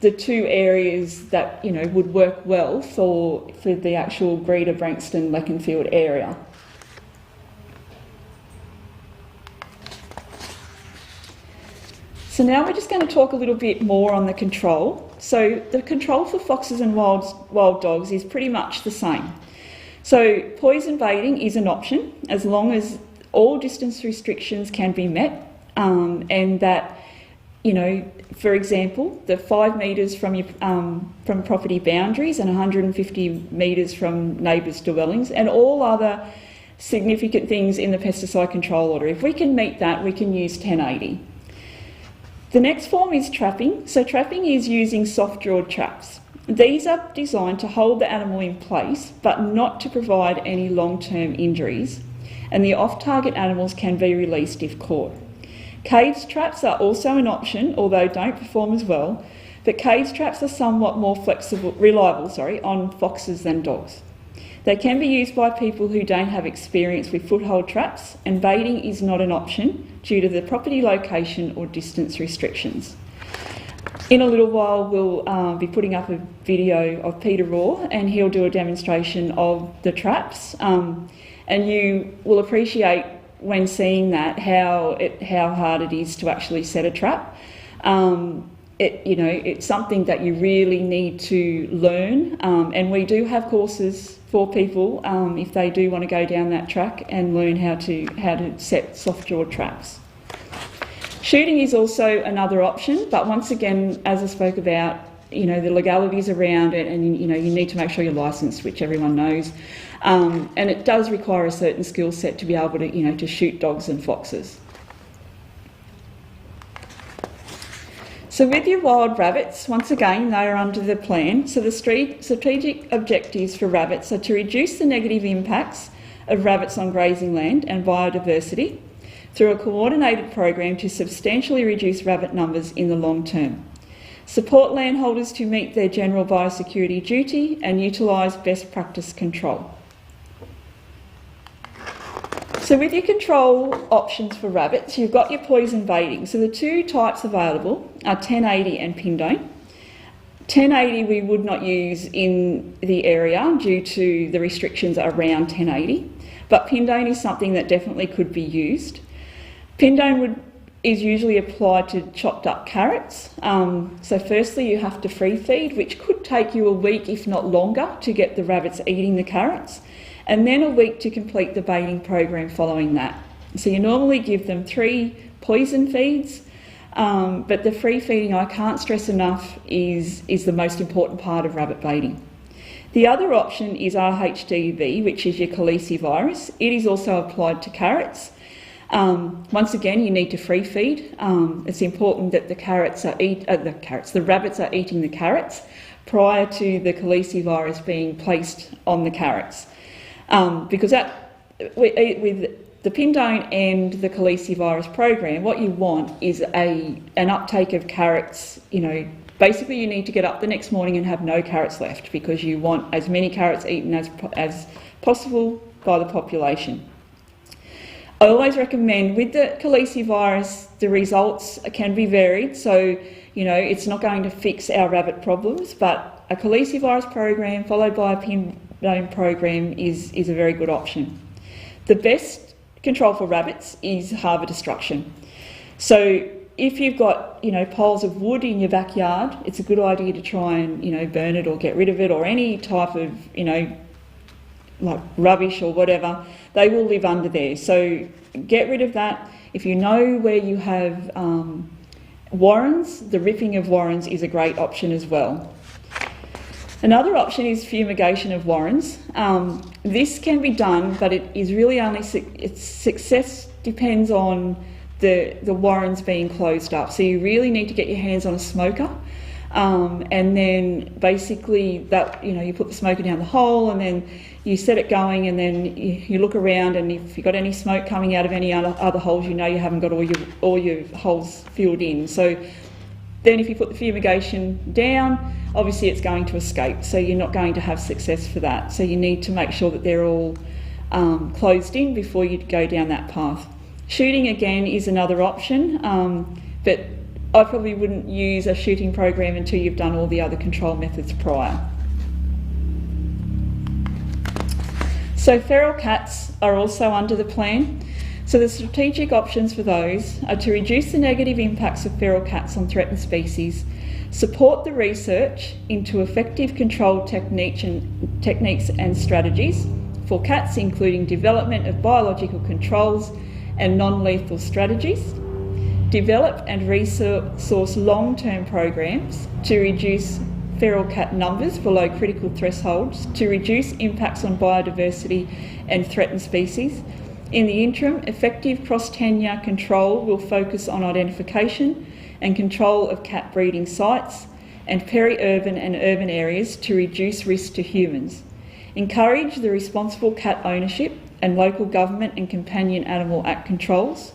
the 2 areas that, would work well for the actual Greta, Branxton, Leaconfield area. So now we're just going to talk a little bit more on the control. So the control for foxes and wild dogs is pretty much the same. So poison baiting is an option as long as all distance restrictions can be met, and that, for example, the 5 metres from property boundaries and 150 metres from neighbours' dwellings, and all other significant things in the pesticide control order. If we can meet that, we can use 1080. The next form is trapping. So trapping is using soft-jawed traps. These are designed to hold the animal in place, but not to provide any long-term injuries, and the off-target animals can be released if caught. Cage traps are also an option, although don't perform as well, but cage traps are somewhat more reliable on foxes than dogs. They can be used by people who don't have experience with foothold traps, and baiting is not an option due to the property location or distance restrictions. In a little while, we'll be putting up a video of Peter Raw, and he'll do a demonstration of the traps, and you will appreciate when seeing that how hard it is to actually set a trap. It's something that you really need to learn, and we do have courses for people if they do want to go down that track and learn how to set soft-jawed traps. Shooting is also another option, but once again, as I spoke about, the legalities around it, and you need to make sure you're licensed, which everyone knows, and it does require a certain skill set to be able to to shoot dogs and foxes. So with your wild rabbits, once again, they are under the plan. So the strategic objectives for rabbits are to reduce the negative impacts of rabbits on grazing land and biodiversity through a coordinated program to substantially reduce rabbit numbers in the long term. Support landholders to meet their general biosecurity duty and utilise best practice control. So with your control options for rabbits, you've got your poison baiting. So the 2 types available are 1080 and pindone. 1080 we would not use in the area due to the restrictions around 1080, but pindone is something that definitely could be used. Pindone is usually applied to chopped up carrots. So firstly you have to free feed, which could take you a week if not longer to get the rabbits eating the carrots, and then a week to complete the baiting program following that. So you normally give them 3 poison feeds, but the free feeding, I can't stress enough, is the most important part of rabbit baiting. The other option is RHDV, which is your calicivirus. It is also applied to carrots. Once again, you need to free feed. It's important that the rabbits are eating the carrots prior to the calicivirus being placed on the carrots. Because with the pindone and the calicivirus program, what you want is an uptake of carrots. Basically you need to get up the next morning and have no carrots left, because you want as many carrots eaten as possible by the population. I always recommend with the calicivirus, the results can be varied. So, it's not going to fix our rabbit problems, but a calicivirus program followed by a pindone program is a very good option. The best control for rabbits is harbour destruction. So if you've got, piles of wood in your backyard, it's a good idea to try and, burn it or get rid of it, or any type of, like rubbish or whatever. They will live under there. So get rid of that. If you know where you have warrens, the ripping of warrens is a great option as well. Another option is fumigation of warrens. This can be done, but it is really only its success depends on the warrens being closed up. So you really need to get your hands on a smoker. And then basically that, you put the smoker down the hole, and then you set it going, and then you look around, and if you've got any smoke coming out of any other holes, you haven't got all your holes filled in. So then if you put the fumigation down, obviously it's going to escape, so you're not going to have success for that. So you need to make sure that they're all closed in before you go down that path. Shooting again is another option, but I probably wouldn't use a shooting program until you've done all the other control methods prior. So feral cats are also under the plan. So the strategic options for those are to reduce the negative impacts of feral cats on threatened species, support the research into effective control techniques and strategies for cats, including development of biological controls and non-lethal strategies, develop and resource long-term programs to reduce feral cat numbers below critical thresholds, to reduce impacts on biodiversity and threatened species. In the interim, effective cross-tenure control will focus on identification and control of cat breeding sites and peri-urban and urban areas to reduce risk to humans. Encourage the responsible cat ownership and local government and Companion Animal Act controls.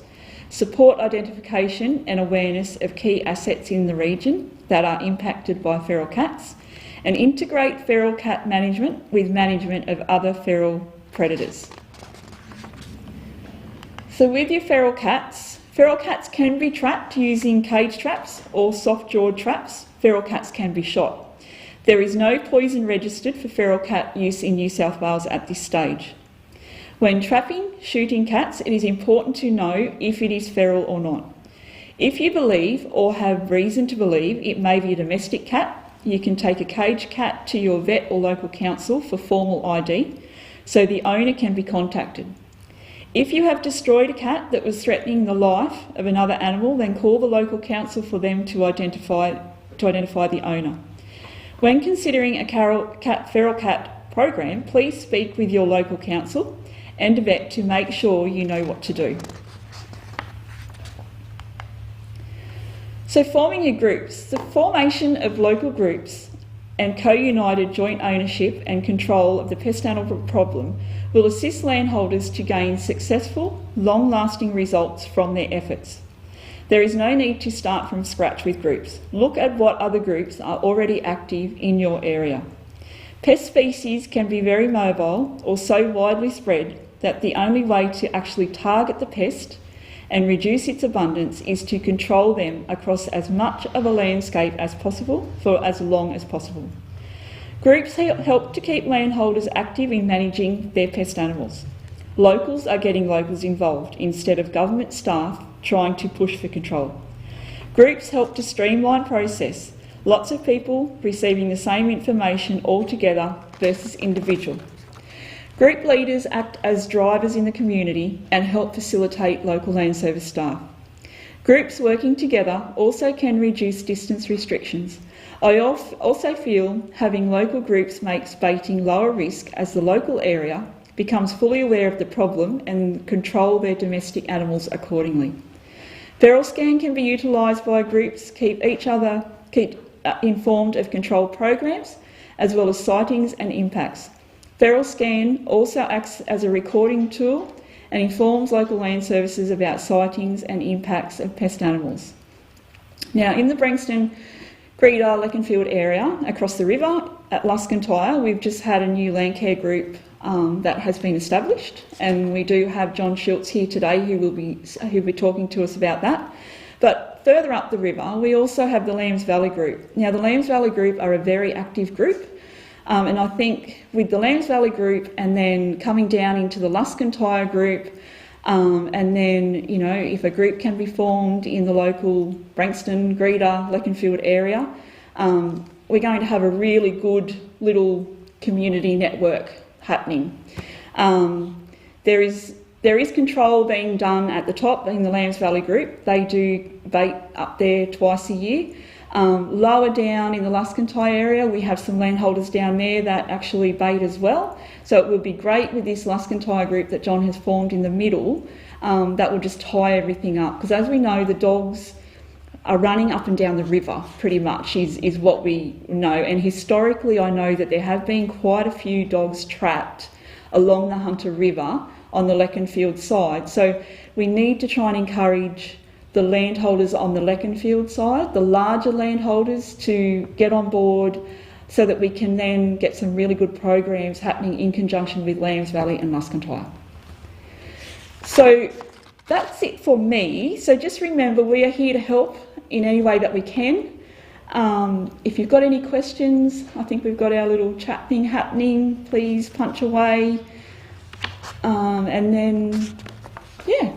Support identification and awareness of key assets in the region that are impacted by feral cats, and integrate feral cat management with management of other feral predators. So with your feral cats can be trapped using cage traps or soft-jawed traps. Feral cats can be shot. There is no poison registered for feral cat use in New South Wales at this stage. When trapping, shooting cats, it is important to know if it is feral or not. If you believe or have reason to believe it may be a domestic cat, you can take a caged cat to your vet or local council for formal ID so the owner can be contacted. If you have destroyed a cat that was threatening the life of another animal, then call the local council for them to identify the owner. When considering a feral cat program, please speak with your local council and a vet to make sure you know what to do. So forming your groups. The formation of local groups and co-united joint ownership and control of the pest animal problem will assist landholders to gain successful, long-lasting results from their efforts. There is no need to start from scratch with groups. Look at what other groups are already active in your area. Pest species can be very mobile or so widely spread that the only way to actually target the pest and reduce its abundance is to control them across as much of a landscape as possible for as long as possible. Groups help to keep landholders active in managing their pest animals. Locals are getting locals involved instead of government staff trying to push for control. Groups help to streamline process, lots of people receiving the same information all together versus individual. Group leaders act as drivers in the community and help facilitate local land service staff. Groups working together also can reduce distance restrictions. I also feel having local groups makes baiting lower risk as the local area becomes fully aware of the problem and control their domestic animals accordingly. Feral scan can be utilised by groups, keep informed of control programs as well as sightings and impacts. Feral scan also acts as a recording tool and informs local land services about sightings and impacts of pest animals. Now, in the Branxton, Greta, Leaconfield area across the river at Leaconfield, we've just had a new land care group that has been established, and we do have John Schultz here today who'll be talking to us about that. But further up the river, we also have the Lambs Valley group. Now, the Lambs Valley group are a very active group. And I think with the Lambs Valley group and then coming down into the Leaconfield group, and then, if a group can be formed in the local Branxton, Greta, Leaconfield area, we're going to have a really good little community network happening. There is control being done at the top in the Lambs Valley group. They do bait up there twice a year. Lower down in the Leaconfield area, we have some landholders down there that actually bait as well. So it would be great with this Leaconfield group that John has formed in the middle, that will just tie everything up. Because as we know, the dogs are running up and down the river, pretty much, is what we know. And historically, I know that there have been quite a few dogs trapped along the Hunter River on the Leaconfield side. So we need to try and encourage the landholders on the Leaconfield side, the larger landholders, to get on board so that we can then get some really good programs happening in conjunction with Lambs Valley and Luscontyre. So that's it for me. So just remember, we are here to help in any way that we can. If you've got any questions, I think we've got our little chat thing happening. Please punch away. And then, yeah.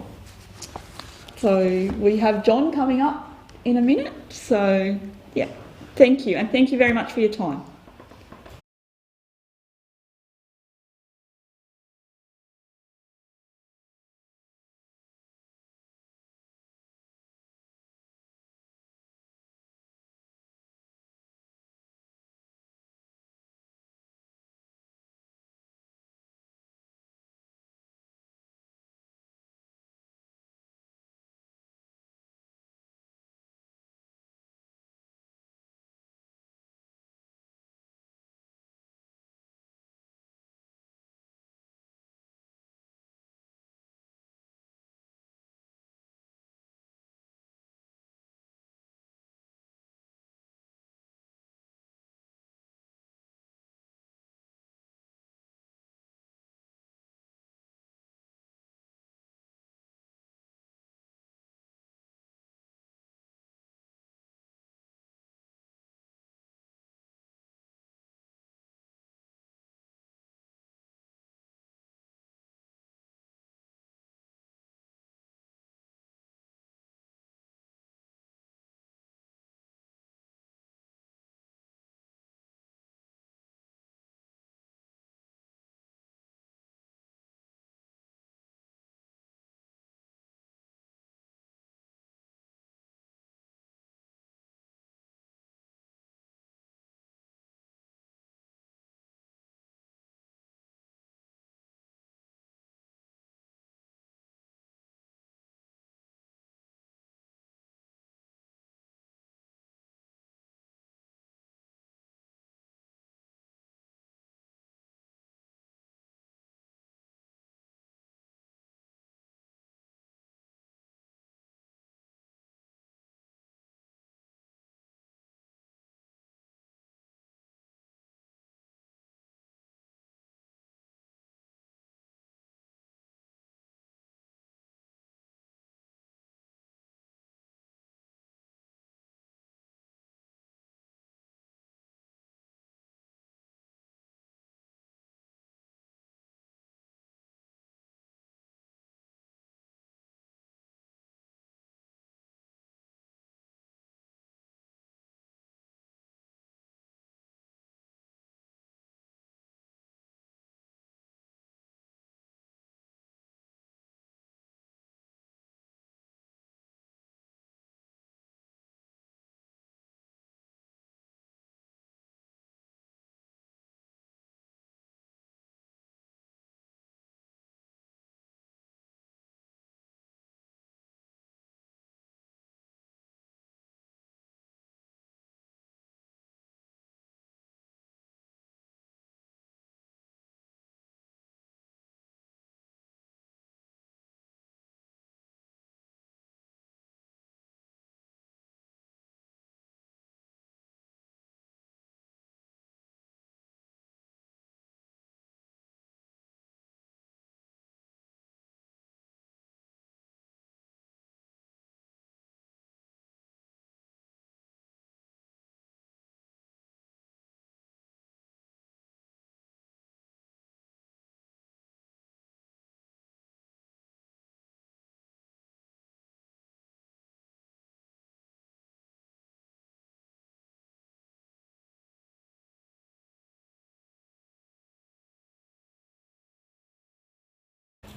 So we have John coming up in a minute. So, yeah, thank you. And thank you very much for your time.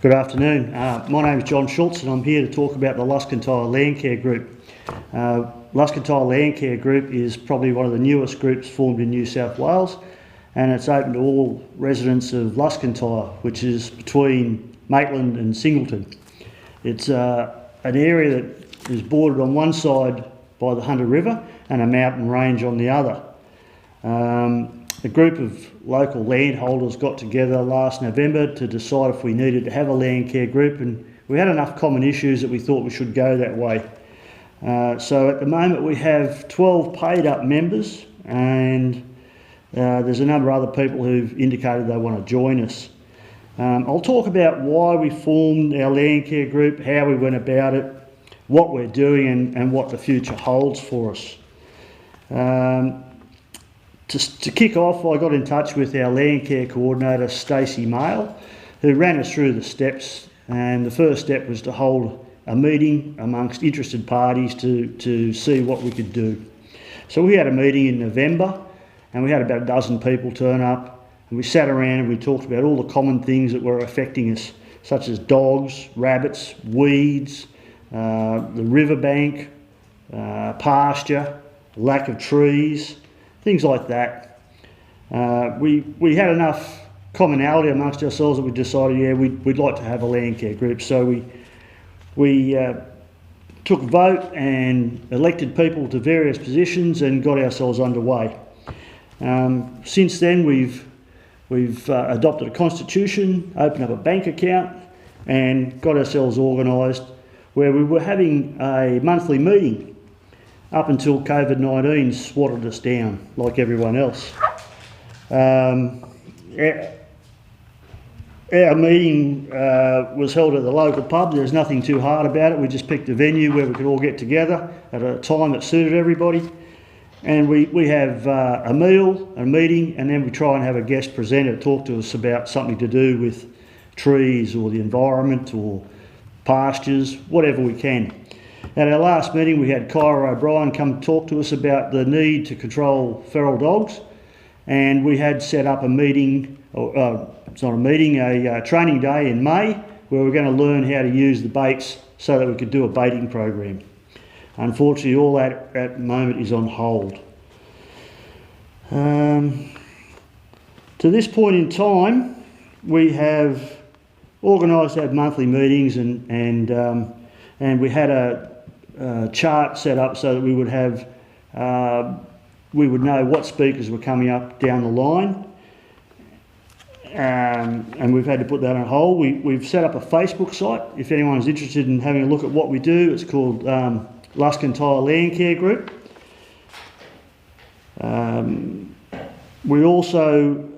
Good afternoon. My name is John Schultz and I'm here to talk about the Luscontyre Landcare Group. Luscontyre Landcare Group is probably one of the newest groups formed in New South Wales, and it's open to all residents of Luscontyre, which is between Maitland and Singleton. It's an area that is bordered on one side by the Hunter River and a mountain range on the other. A group of local landholders got together last November to decide if we needed to have a land care group, and we had enough common issues that we thought we should go that way. So at the moment we have 12 paid up members, and there's a number of other people who've indicated they want to join us. I'll talk about why we formed our land care group, how we went about it, what we're doing and what the future holds for us. To kick off, I got in touch with our land care coordinator, Stacey Mail, who ran us through the steps, and the first step was to hold a meeting amongst interested parties to see what we could do. So we had a meeting in November, and we had about a dozen people turn up, and we sat around and we talked about all the common things that were affecting us, such as dogs, rabbits, weeds, the riverbank, pasture, lack of trees, things like that. We had enough commonality amongst ourselves that we decided, yeah, we'd like to have a land care group. So we took a vote and elected people to various positions and got ourselves underway. Since then, we've adopted a constitution, opened up a bank account, and got ourselves organised, where we were having a monthly meeting up until COVID-19 swatted us down like everyone else. Our meeting was held at the local pub. There's nothing too hard about it. We just picked a venue where we could all get together at a time that suited everybody. And we have a meal, a meeting, and then we try and have a guest presenter talk to us about something to do with trees or the environment or pastures, whatever we can. At our last meeting, we had Kyra O'Brien come talk to us about the need to control feral dogs, and we had set up a meeting, it's not a meeting, a training day in May, where we're going to learn how to use the baits so that we could do a baiting program. Unfortunately, all that at the moment is on hold. To this point in time, we have organised our monthly meetings and we had a chart set up so that we would have we would know what speakers were coming up down the line, and we've had to put that on hold. We've set up a Facebook site. If anyone's interested in having a look at what we do, it's called Leaconfield Land Care Group. We also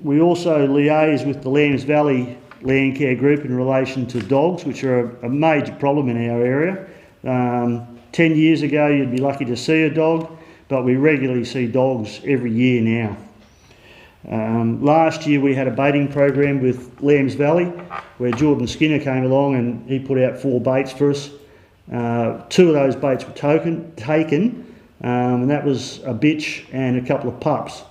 liaise with the Lambs Valley Land Care Group in relation to dogs, which are a major problem in our area. 10 years ago you'd be lucky to see a dog, but we regularly see dogs every year now. Last year we had a baiting program with Lambs Valley where Jordan Skinner came along and he put out 4 baits for us. 2 of those baits were taken, and that was a bitch and a couple of pups.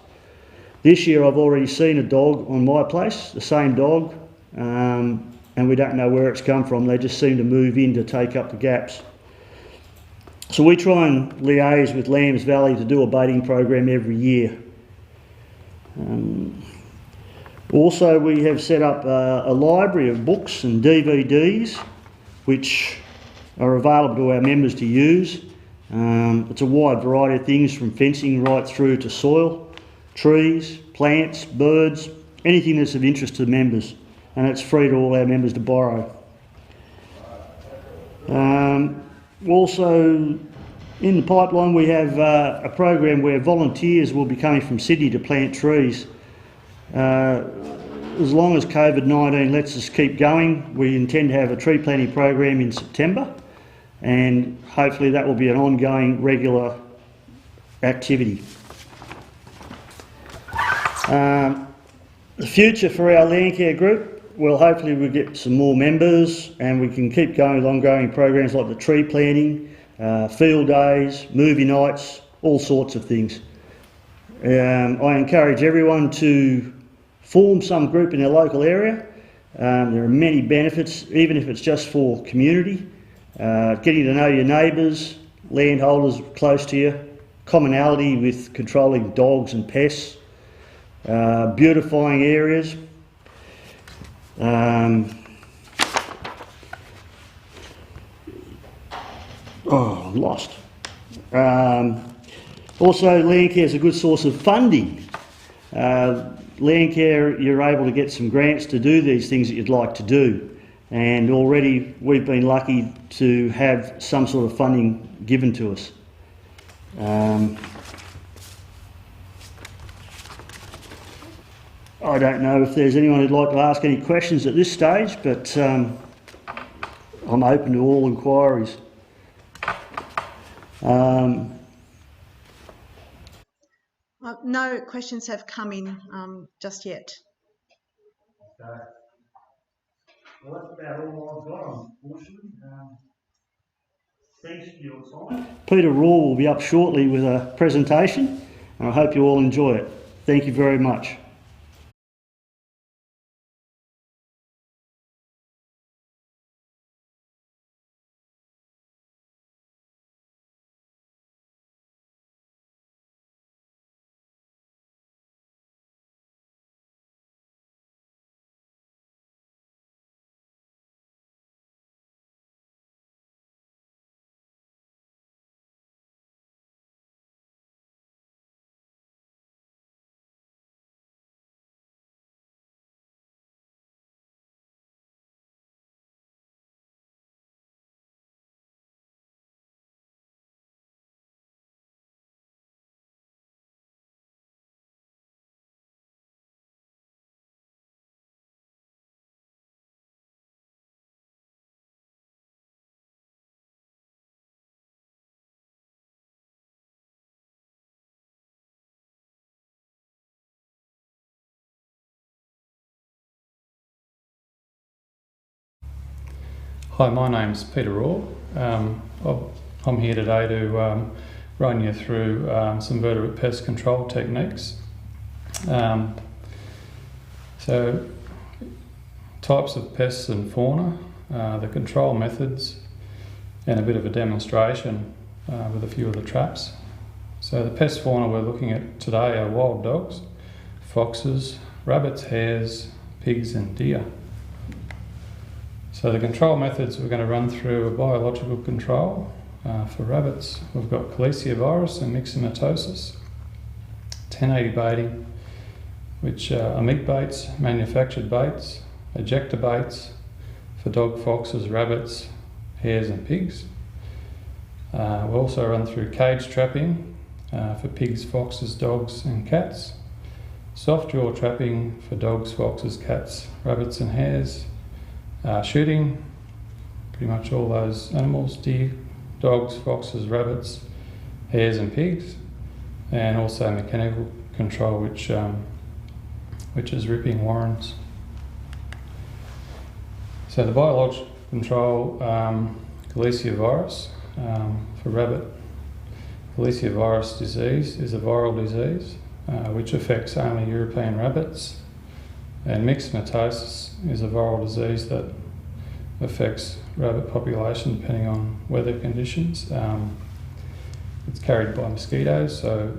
This year I've already seen a dog on my place, the same dog, and we don't know where it's come from. They just seem to move in to take up the gaps. So we try and liaise with Lambs Valley to do a baiting program every year. Also, we have set up a library of books and DVDs which are available to our members to use. It's a wide variety of things, from fencing right through to soil, trees, plants, birds, anything that's of interest to the members, and it's free to all our members to borrow. Also in the pipeline we have a program where volunteers will be coming from Sydney to plant trees. As long as COVID-19 lets us keep going, we intend to have a tree planting program in September, and hopefully that will be an ongoing regular activity. The future for our land care group, well, hopefully we'll get some more members and we can keep going with ongoing programs like the tree planting, field days, movie nights, all sorts of things. I encourage everyone to form some group in their local area. There are many benefits, even if it's just for community. Getting to know your neighbours, landholders close to you, commonality with controlling dogs and pests, beautifying areas. I'm lost. Also, Landcare is a good source of funding. Landcare, you're able to get some grants to do these things that you'd like to do. And already we've been lucky to have some sort of funding given to us. I don't know if there's anyone who'd like to ask any questions at this stage, but I'm open to all inquiries. No questions have come in just yet. Okay. Well, that's about all I've got, unfortunately. Thanks for your time. Peter Raw will be up shortly with a presentation, and I hope you all enjoy it. Thank you very much. Hi, my name's Peter Raw. I'm here today to run you through some vertebrate pest control techniques. So, types of pests and fauna, the control methods, and a bit of a demonstration with a few of the traps. So the pest fauna we're looking at today are wild dogs, foxes, rabbits, hares, pigs and deer. So the control methods we're going to run through are biological control. For rabbits, we've got Calliciovirus and myxomatosis, 1080 baiting, which are meat baits, manufactured baits, ejector baits for dog, foxes, rabbits, hares and pigs. We'll also run through cage trapping for pigs, foxes, dogs and cats, soft jaw trapping for dogs, foxes, cats, rabbits and hares, shooting pretty much all those animals, deer, dogs, foxes, rabbits, hares and pigs, and also mechanical control, which is ripping warrens. So the biological control, Calliciovirus for rabbit. Calliciovirus disease is a viral disease which affects only European rabbits, and myxomatosis is a viral disease that affects rabbit population depending on weather conditions. It's carried by mosquitoes, so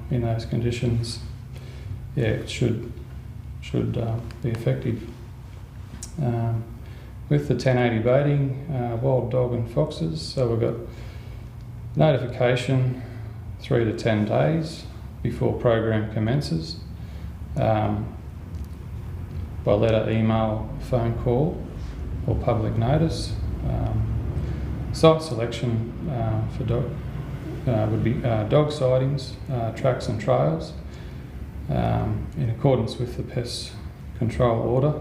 in those conditions, yeah, it should be effective. With the 1080 baiting, wild dog and foxes, so we've got notification 3 to 10 days before program commences, by letter, email, phone call or public notice. Site selection for dog would be dog sightings, tracks and trails in accordance with the pest control order.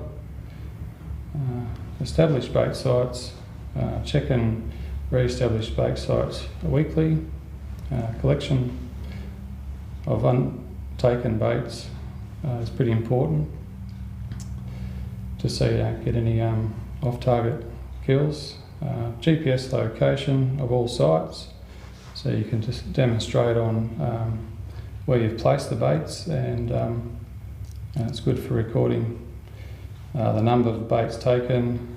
Establish bait sites, check and re-establish bait sites weekly. Collection of untaken baits is pretty important to see you don't get any off-target kills. GPS location of all sites, so you can just demonstrate on where you've placed the baits, and it's good for recording the number of baits taken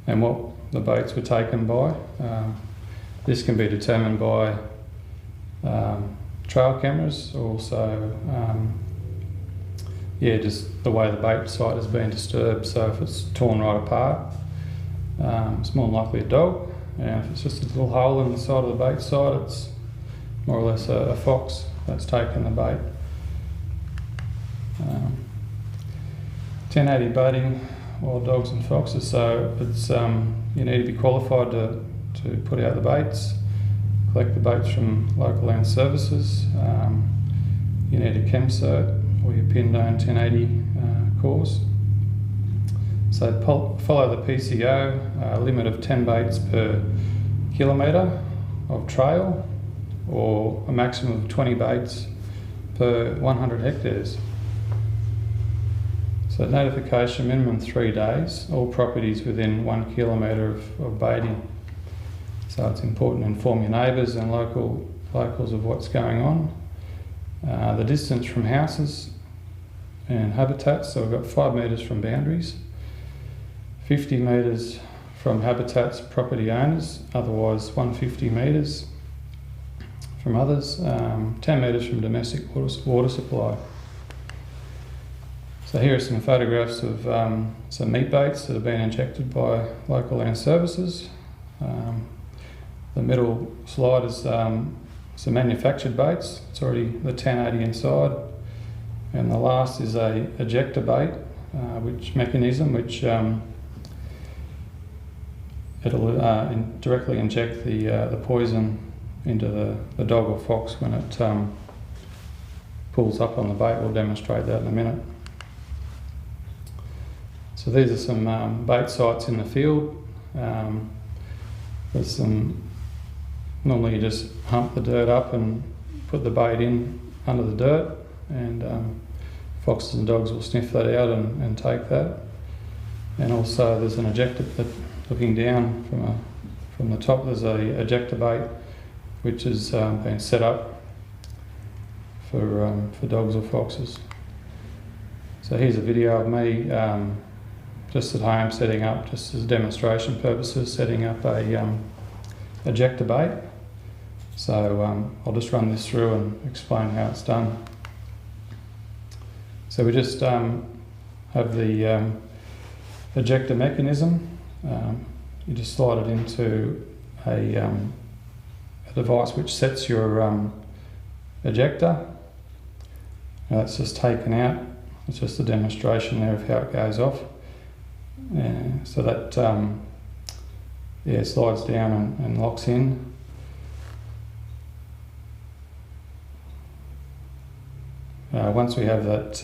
and what the baits were taken by. This can be determined by trail cameras, also just the way the bait site has been disturbed. So if it's torn right apart, it's more than likely a dog. and if it's just a little hole in the side of the bait side, it's more or less a fox that's taken the bait. 1080 baiting wild dogs and foxes, so it's you need to be qualified to put out the baits, collect the baits from local land services. You need a chem cert or your PIN-DONE 1080 course. So follow the PCO, limit of 10 baits per kilometre of trail, or a maximum of 20 baits per 100 hectares. So notification, minimum 3 days, all properties within 1 kilometre of baiting. So it's important to inform your neighbours and locals of what's going on. The distance from houses and habitats, so we've got 5 metres from boundaries, 50 metres from habitats property owners, otherwise 150 metres from others, 10 metres from domestic water supply. So here are some photographs of some meat baits that have been injected by local land services. The middle slide is some manufactured baits. It's already the 1080 inside. And the last is a ejector bait, which it'll directly inject the poison into the dog or fox when it pulls up on the bait. We'll demonstrate that in a minute. So these are some bait sites in the field. There's some, normally you just hump the dirt up and put the bait in under the dirt, and foxes and dogs will sniff that out and take that. And also there's an ejector, looking down from the top, there's a ejector bait which has been set up for dogs or foxes. So here's a video of me just at home setting up, just as demonstration purposes, setting up a ejector bait. So I'll just run this through and explain how it's done. So we just have the ejector mechanism. You just slide it into a device which sets your ejector. Now that's just taken out. It's just a demonstration there of how it goes off. So that slides down and locks in. Once we have that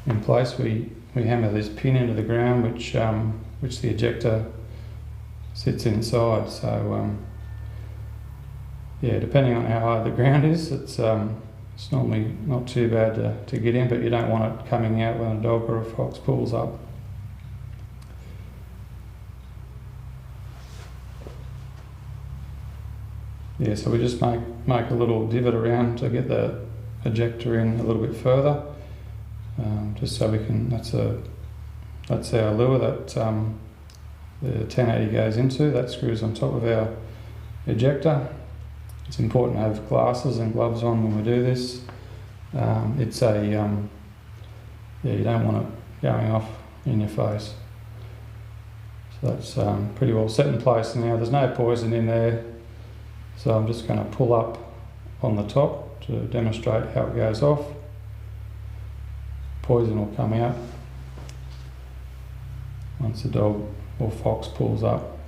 in place, we hammer this pin into the ground, which the ejector sits inside. So depending on how hard the ground is, it's normally not too bad to get in, but you don't want it coming out when a dog or a fox pulls up. Yeah, so we just make a little divot around to get the ejector in a little bit further, just so we can. That's our lure that the 1080 goes into. That screws on top of our ejector. It's important to have glasses and gloves on when we do this. It's you don't want it going off in your face. So that's pretty well set in place now. There's no poison in there, so I'm just going to pull up on the top to demonstrate how it goes off. Poison will come out once the dog or fox pulls up.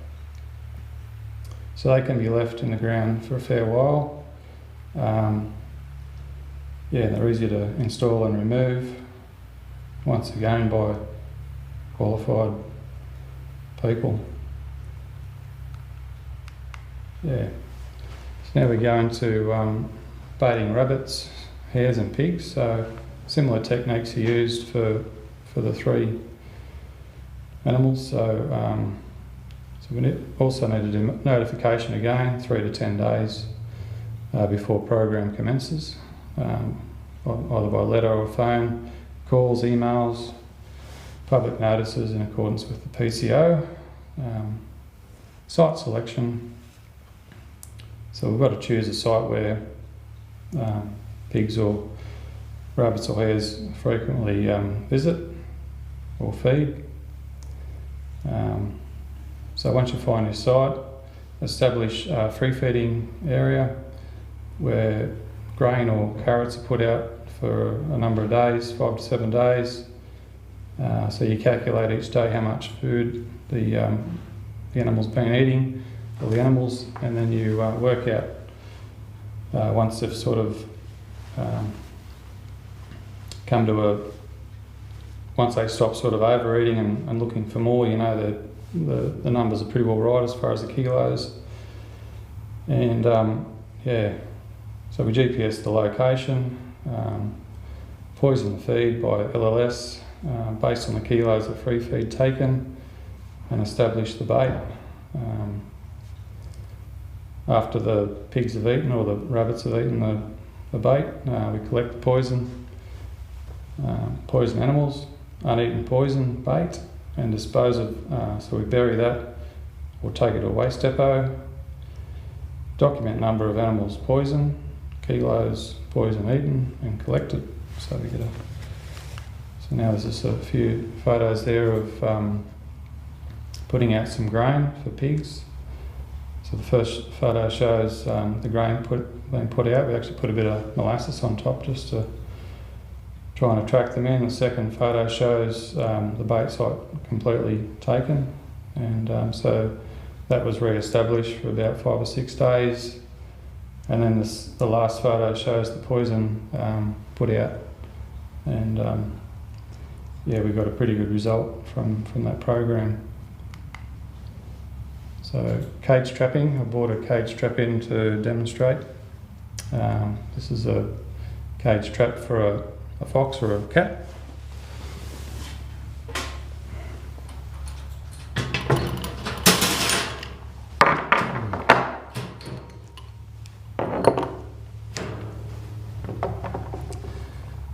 So they can be left in the ground for a fair while. They're easy to install and remove, once again by qualified people. So now we go into baiting rabbits, hares and pigs. So similar techniques are used for the 3 animals. So we also need to do notification again, 3 to 10 days before program commences, either by letter or phone, calls, emails, public notices in accordance with the PCO, site selection. So we've got to choose a site where pigs or rabbits or hares frequently visit or feed. So once you find your site, establish a free feeding area where grain or carrots are put out for a number of days, 5 to 7 days. So you calculate each day how much food the animal's been eating, or the animals, and then you work out once they've sort of come to once they stop sort of overeating and looking for more, you know, the numbers are pretty well right as far as the kilos. And yeah, so we GPS the location, poison the feed by HLLS based on the kilos of free feed taken, and establish the bait. After the pigs have eaten or the rabbits have eaten the bait, we collect the poison animals, uneaten poison bait, and dispose of, so we bury that or take it to a waste depot, document number of animals poisoned, kilos poison eaten, and collect it. So we get so now there's just a few photos there of putting out some grain for pigs. So the first photo shows the grain being put out. We actually put a bit of molasses on top just to try and attract them in. The second photo shows the bait site completely taken, and so that was re-established for about 5 or 6 days. And then the last photo shows the poison put out, and yeah, we got a pretty good result from that program. So cage trapping, I bought a cage trap in to demonstrate. This is a cage trap for a fox or a cat.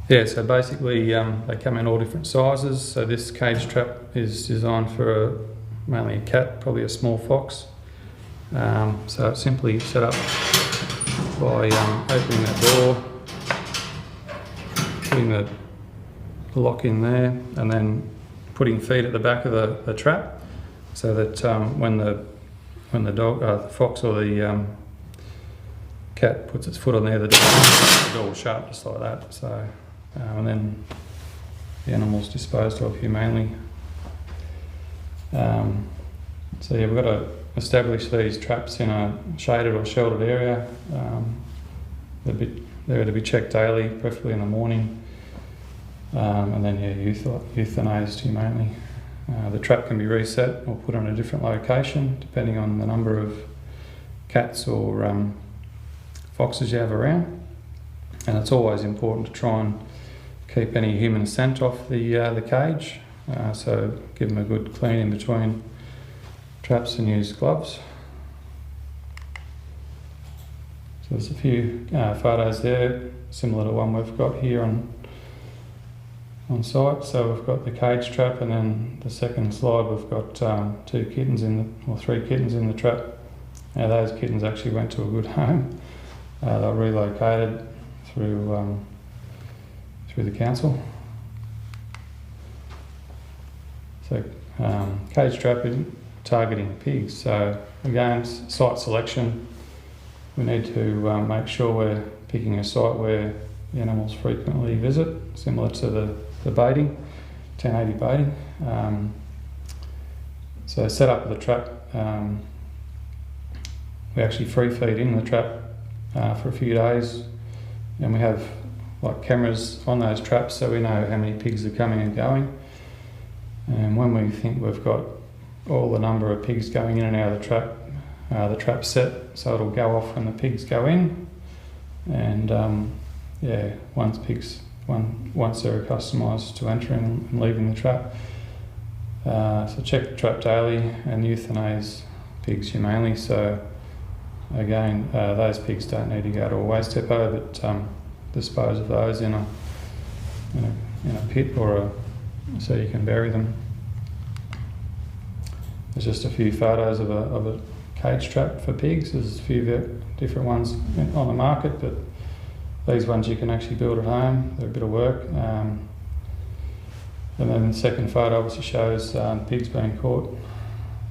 Yeah, so basically they come in all different sizes. So this cage trap is designed for mainly a cat, probably a small fox. So it's simply set up by opening that door, putting the lock in there, and then putting feet at the back of the trap, so that when the dog, the fox or the cat puts its foot on there, the door will shut just like that. So and then the animal's disposed of humanely. So yeah, we've got to establish these traps in a shaded or sheltered area. They're to be checked daily, preferably in the morning, and then yeah, euthanized humanely. The trap can be reset or put on a different location depending on the number of cats or foxes you have around. And it's always important to try and keep any human scent off the cage. So give them a good clean in between traps and use gloves. So there's a few photos there, similar to one we've got here on site. So we've got the cage trap, and then the second slide we've got 3 kittens in the trap. Now those kittens actually went to a good home. They were relocated through the council. So cage trapping, targeting pigs. So again, site selection. We need to make sure we're picking a site where the animals frequently visit, similar to the baiting, 1080 baiting. So set up the trap. We actually free feed in the trap for a few days, and we have like cameras on those traps so we know how many pigs are coming and going. And when we think we've got all the number of pigs going in and out of the trap's set, so it'll go off when the pigs go in. And yeah, once they're accustomed to entering and leaving the trap. So check the trap daily and euthanize pigs humanely. So again, those pigs don't need to go to a waste depot, but dispose of those in a pit or so you can bury them. There's just a few photos of a cage trap for pigs. There's a few different ones on the market, but these ones you can actually build at home. They're a bit of work. And then the second photo obviously shows pigs being caught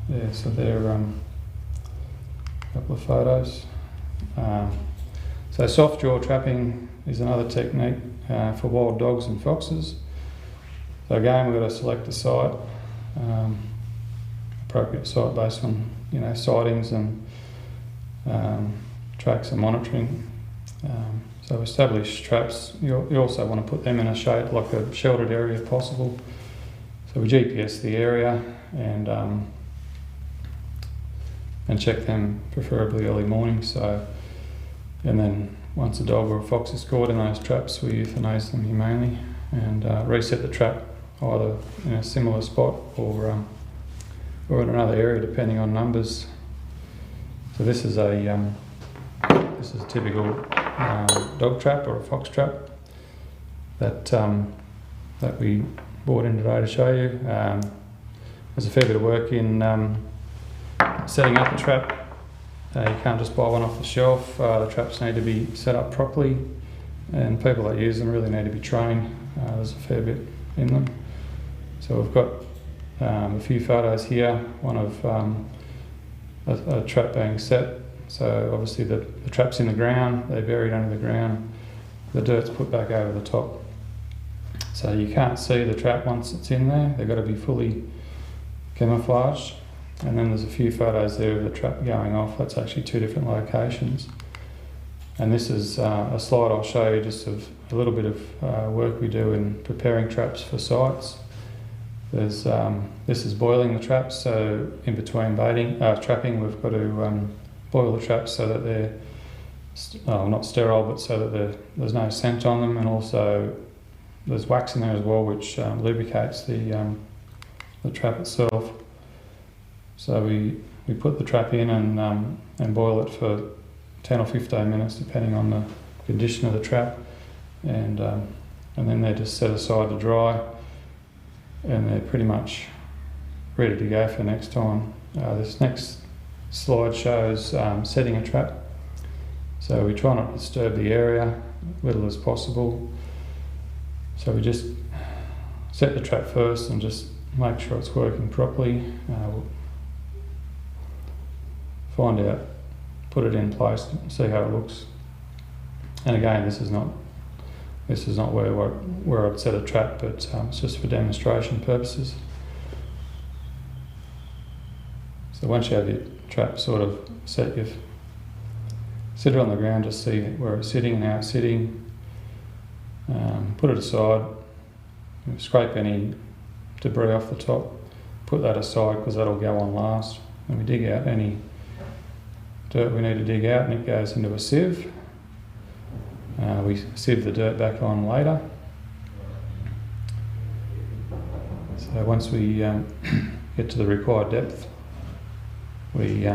Yeah, so they're a couple of photos. So soft jaw trapping is another technique for wild dogs and foxes. So again, we've got to select a site, appropriate site based on sightings and tracks and monitoring. So establish traps. You also want to put them in a shade, like a sheltered area if possible. So we GPS the area and check them preferably early morning. So, and then once a dog or a fox is caught in those traps, we euthanize them humanely and reset the trap either in a similar spot or in another area depending on numbers. So this is a typical dog trap or a fox trap that we brought in today to show you. There's a fair bit of work in setting up a trap. You can't just buy one off the shelf. The traps need to be set up properly, and people that use them really need to be trained. There's a fair bit in them. So we've got a few photos here, one of a trap being set. So obviously the trap's in the ground, they're buried under the ground, the dirt's put back over the top. So you can't see the trap once it's in there, they've got to be fully camouflaged. And then there's a few photos there of the trap going off. That's actually two different locations. And this is a slide I'll show you just of a little bit of work we do in preparing traps for sites. There's this is boiling the traps, so in between trapping we've got to boil the traps so that they're not sterile, but so that there's no scent on them, and also there's wax in there as well, which lubricates the trap itself. So we put the trap in and boil it for 10 or 15 minutes, depending on the condition of the trap, and then they're just set aside to dry, and they're pretty much ready to go for next time. This next slide shows setting a trap. So we try not to disturb the area little as possible. So we just set the trap first and just make sure it's working properly. We'll find out, put it in place, see how it looks. And again, this is not where I'd set a trap, but it's just for demonstration purposes. So once you have your trap sort of set, you sit it on the ground, just see where it's sitting and how it's sitting. Put it aside, scrape any debris off the top, put that aside because that'll go on last. And we dig out any dirt we need to dig out, and it goes into a sieve. We sieve the dirt back on later. So once we get to the required depth, we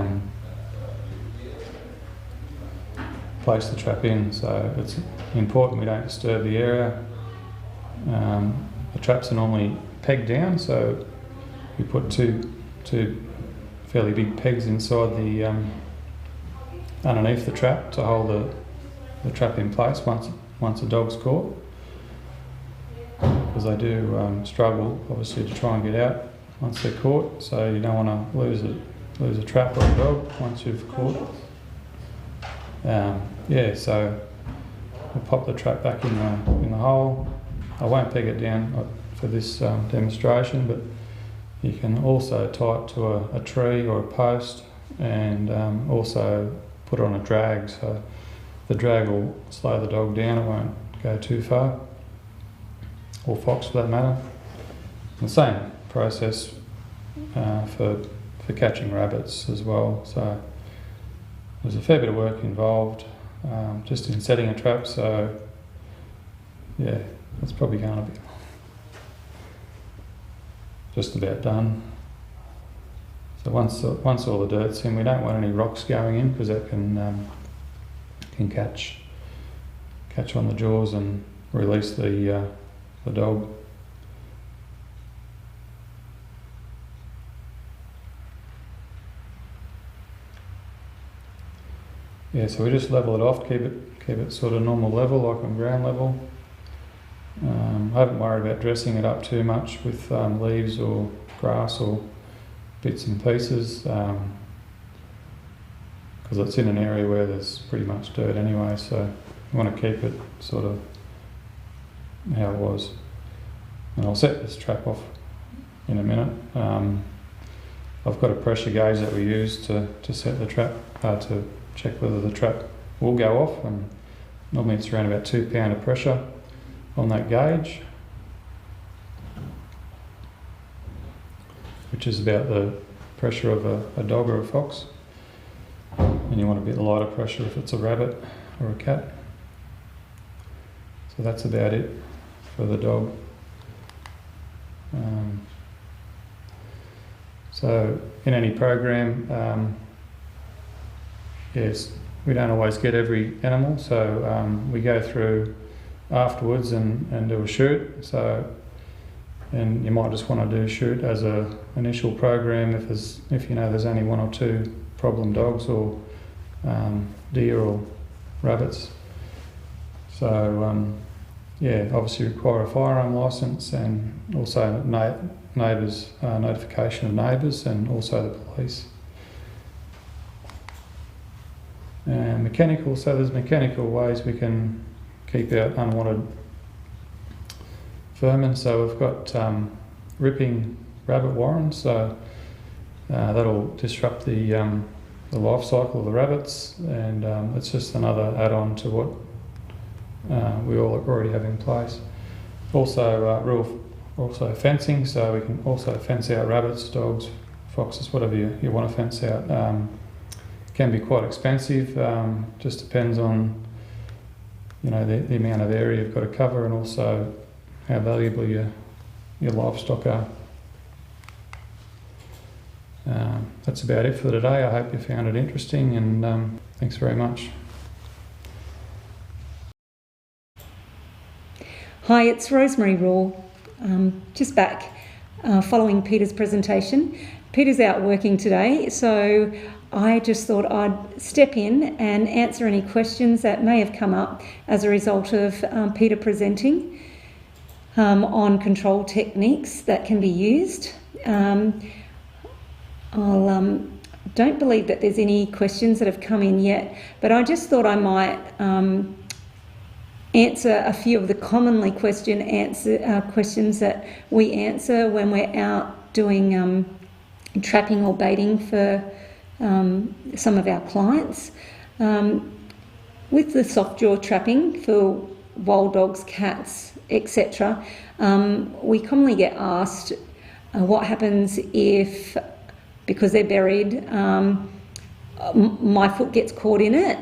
place the trap in. So it's important we don't disturb the area. The traps are normally pegged down, so we put two fairly big pegs inside the underneath the trap to hold the trap in place once a dog's caught, because they do struggle obviously to try and get out once they're caught. So you don't want to lose a trap or a dog once you've caught. So we'll pop the trap back in the hole. I won't peg it down for this demonstration, but you can also tie it to a tree or a post, and also put it on a drag. So the drag will slow the dog down, it won't go too far, or fox for that matter. The same process for catching rabbits as well. So there's a fair bit of work involved just in setting a trap. So yeah, it's probably going to be just about done. So once all the dirt's in, we don't want any rocks going in because that can catch on the jaws and release the dog. Yeah, so we just level it off, keep it sort of normal level, like on ground level. I haven't worried about dressing it up too much with leaves or grass or bits and pieces, because it's in an area where there's pretty much dirt anyway, so you want to keep it sort of how it was. And I'll set this trap off in a minute. I've got a pressure gauge that we use to set the trap, to check whether the trap will go off, and normally it's around about 2 pound of pressure on that gauge, which is about the pressure of a dog or a fox. And you want a bit lighter pressure if it's a rabbit or a cat. So that's about it for the dog. So in any program, yes, we don't always get every animal, so we go through afterwards and do a shoot. So, and you might just want to do a shoot as a initial program if you know there's only 1 or 2 problem dogs or deer or rabbits. So yeah, obviously require a firearm licence, and also neighbours, notification of neighbours, and also the police. And mechanical, so there's mechanical ways we can keep out unwanted vermin. So we've got ripping rabbit warrens, so that'll disrupt the life cycle of the rabbits, and it's just another add-on to what we all already have in place. Also also fencing, so we can also fence out rabbits, dogs, foxes, whatever you want to fence out. Can be quite expensive, just depends on the amount of area you've got to cover, and also how valuable your livestock are. That's about it for today. I hope you found it interesting, and thanks very much. Hi, it's Rosemary Raw. Just back following Peter's presentation. Peter's out working today, so I just thought I'd step in and answer any questions that may have come up as a result of Peter presenting on control techniques that can be used. Don't believe that there's any questions that have come in yet, but I just thought I might answer a few of the commonly questions that we answer when we're out doing trapping or baiting for some of our clients. With the soft jaw trapping for wild dogs, cats, etc., we commonly get asked what happens if, because they're buried, my foot gets caught in it,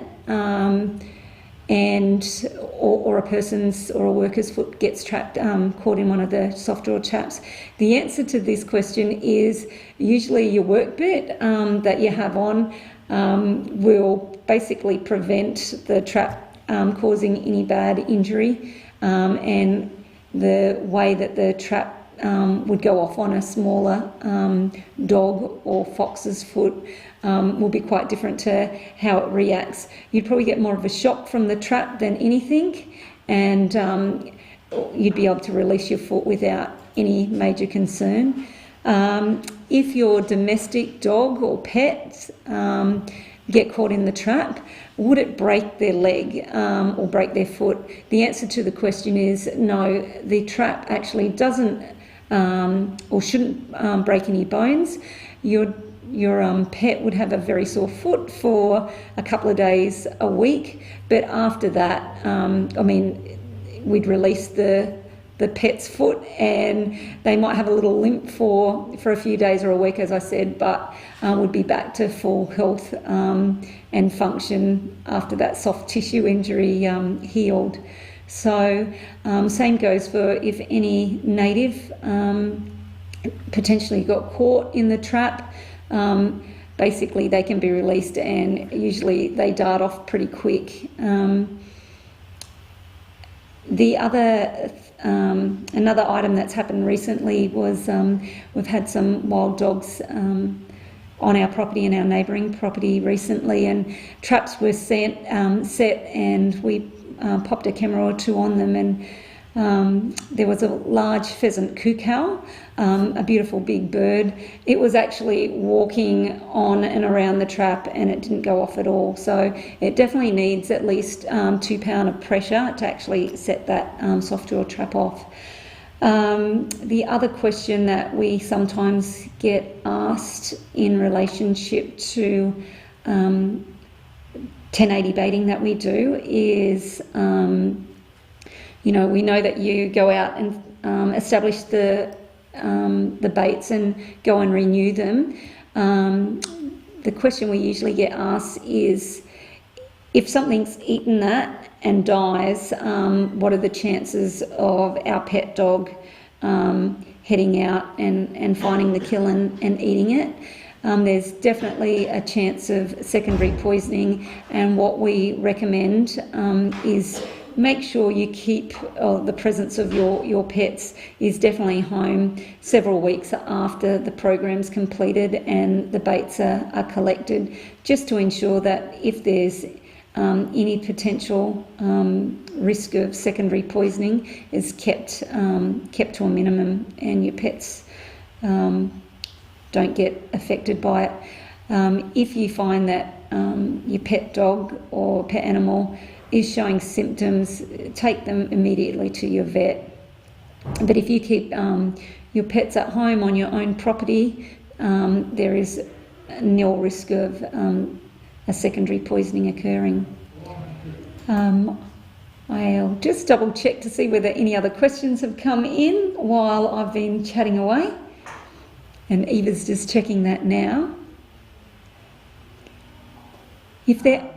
or a person's or a worker's foot gets trapped, caught in one of the soft jaw traps. The answer to this question is usually your work bit that you have on will basically prevent the trap causing any bad injury, and the way that the trap would go off on a smaller dog or fox's foot will be quite different to how it reacts. You'd probably get more of a shock from the trap than anything, and you'd be able to release your foot without any major concern. If your domestic dog or pet get caught in the trap, would it break their leg or break their foot? The answer to the question is no. The trap actually doesn't or shouldn't break any bones. Your pet would have a very sore foot for a couple of days a week, but after that, we'd release the pet's foot, and they might have a little limp for a few days or a week, as I said, but would be back to full health and function after that soft tissue injury healed. So same goes for if any native potentially got caught in the trap. Basically they can be released, and usually they dart off pretty quick. The other another item that's happened recently was we've had some wild dogs on our property and our neighbouring property recently, and traps were set, and we popped a camera or two on them, and There was a large pheasant cuckoo, a beautiful big bird. It was actually walking on and around the trap and it didn't go off at all. So it definitely needs at least 2 pound of pressure to actually set that soft jaw trap off. The other question that we sometimes get asked in relationship to 1080 baiting that we do is, you know, we know that you go out and establish the baits and go and renew them. The question we usually get asked is, if something's eaten that and dies, what are the chances of our pet dog heading out and finding the kill and eating it? There's definitely a chance of secondary poisoning, and what we recommend is make sure you keep the presence of your pets is definitely home several weeks after the program's completed and the baits are collected, just to ensure that if there's any potential risk of secondary poisoning is kept to a minimum, and your pets don't get affected by it. If you find that your pet dog or pet animal is showing symptoms, take them immediately to your vet. But if you keep your pets at home on your own property, there is nil risk of a secondary poisoning occurring. I'll just double check to see whether any other questions have come in while I've been chatting away. And Eva's just checking that now. If there...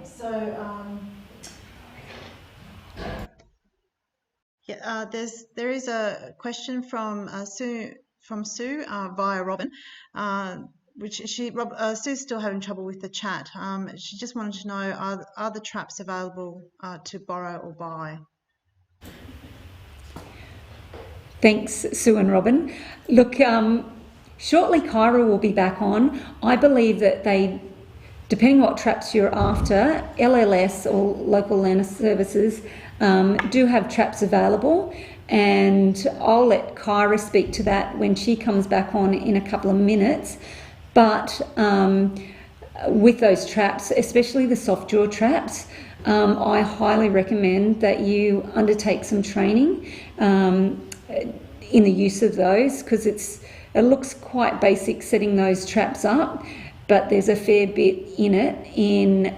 there is a question from Sue via Robin, which Sue's still having trouble with the chat. She just wanted to know, are the traps available to borrow or buy? Thanks, Sue and Robin. Look, shortly Kyra will be back on. I believe that they, depending what traps you're after, LLS or local land services do have traps available, and I'll let Kyra speak to that when she comes back on in a couple of minutes. But with those traps, especially the soft jaw traps, I highly recommend that you undertake some training in the use of those, because it looks quite basic setting those traps up, but there's a fair bit in it in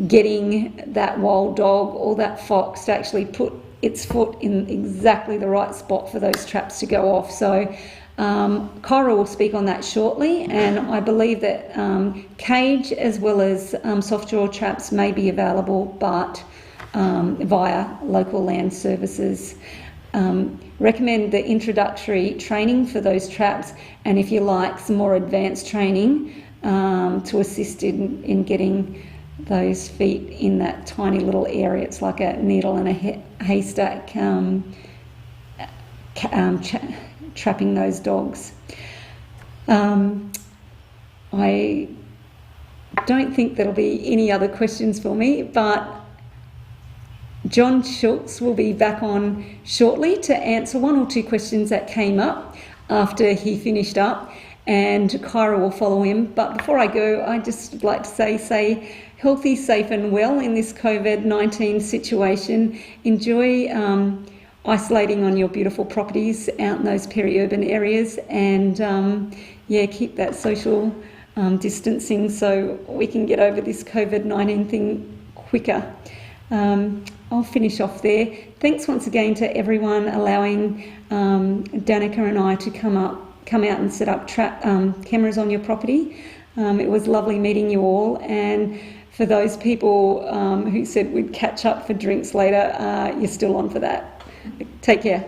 getting that wild dog or that fox to actually put its foot in exactly the right spot for those traps to go off. So Kyra will speak on that shortly, and I believe that cage as well as soft jaw traps may be available, but via local land services. Recommend the introductory training for those traps, and if you like some more advanced training to assist in getting those feet in that tiny little area. It's like a needle in a haystack, trapping those dogs. I don't think there'll be any other questions for me, but John Schultz will be back on shortly to answer 1 or 2 questions that came up after he finished up, and Kyra will follow him. But before I go, I'd just like to say healthy, safe and well in this COVID-19 situation. Enjoy isolating on your beautiful properties out in those peri-urban areas, and keep that social distancing so we can get over this COVID-19 thing quicker. I'll finish off there. Thanks once again to everyone allowing Danica and I to come out and set up cameras on your property. It was lovely meeting you all, and for those people who said we'd catch up for drinks later, you're still on for that. Take care.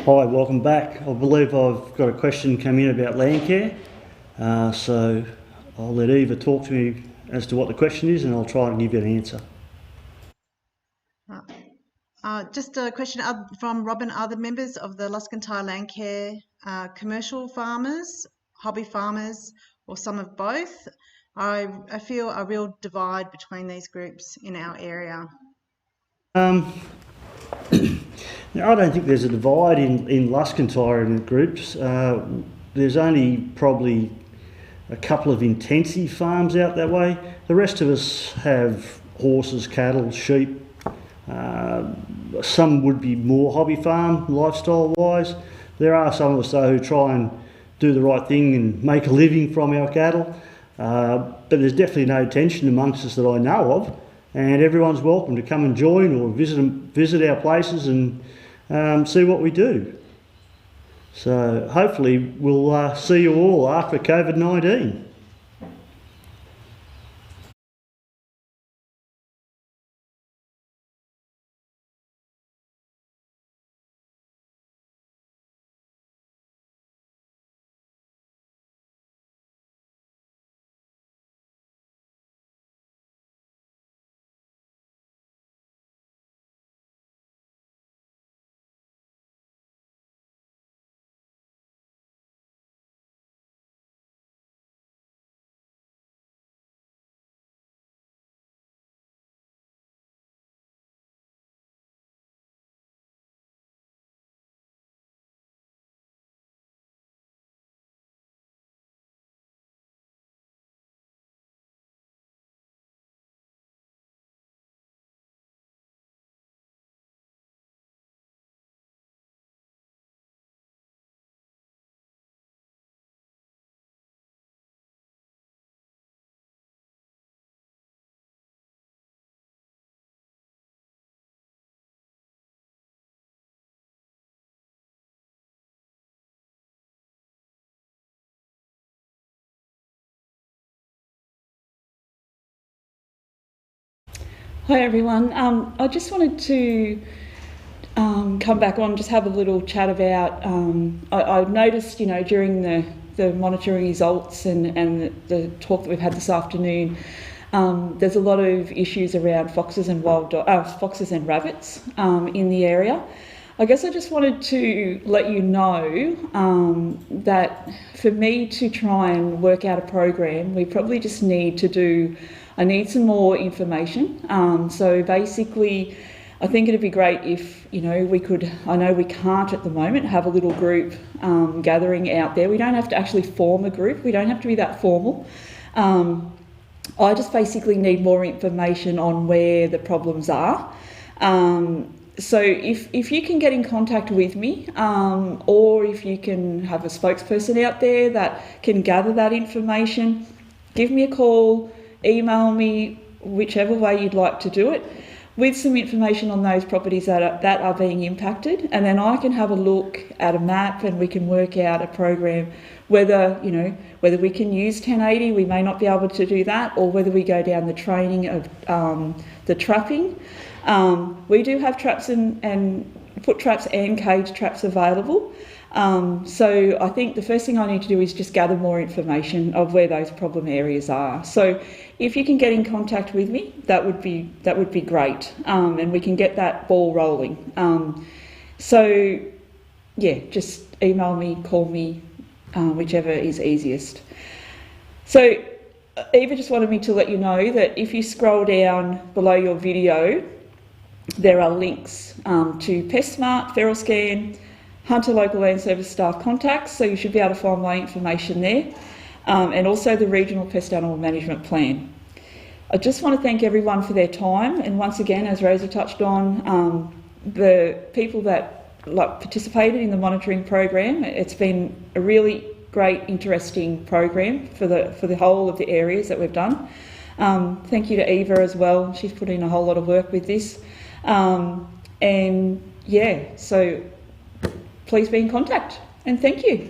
Hi, welcome back. I believe I've got a question come in about land care, so I'll let Eva talk to me as to what the question is, and I'll try and give you an answer. Just a question from Robin. Are the members of the Luscantile Land Care commercial farmers, hobby farmers, or some of both? I feel a real divide between these groups in our area. Now, I don't think there's a divide in Luscantile in groups. There's only probably a couple of intensive farms out that way. The rest of us have horses, cattle, sheep. Some would be more hobby farm, lifestyle wise. There are some of us though who try and do the right thing and make a living from our cattle. But there's definitely no tension amongst us that I know of, and everyone's welcome to come and join or visit our places and see what we do. So hopefully we'll see you all after COVID-19. Hi everyone. I just wanted to come back on, just have a little chat about. I've noticed, during the monitoring results and the talk that we've had this afternoon, there's a lot of issues around foxes and foxes and rabbits in the area. I guess I just wanted to let you know that for me to try and work out a program, we probably just need to do. I need some more information. So basically, I think it'd be great if, we could, I know we can't at the moment, have a little group gathering out there. We don't have to actually form a group. We don't have to be that formal. I just basically need more information on where the problems are. So if you can get in contact with me, or if you can have a spokesperson out there that can gather that information, give me a call, email me, whichever way you'd like to do it, with some information on those properties that are being impacted, and then I can have a look at a map and we can work out a program, whether we can use 1080, we may not be able to do that, or whether we go down the training of the trapping. We do have traps and foot traps and cage traps available. So I think the first thing I need to do is just gather more information of where those problem areas are. So if you can get in contact with me, that would be great, and we can get that ball rolling. So yeah, just email me, call me, whichever is easiest. So Eva just wanted me to let you know that if you scroll down below your video, there are links to PestSmart, Feral Scan, Hunter Local Land Service staff contacts, so you should be able to find my information there, and also the Regional Pest Animal Management Plan. I just want to thank everyone for their time, and once again, as Rosie touched on, the people that participated in the monitoring program. It's been a really great, interesting program for the whole of the areas that we've done. Thank you to Eva as well. She's put in a whole lot of work with this, and yeah, so please be in contact, and thank you.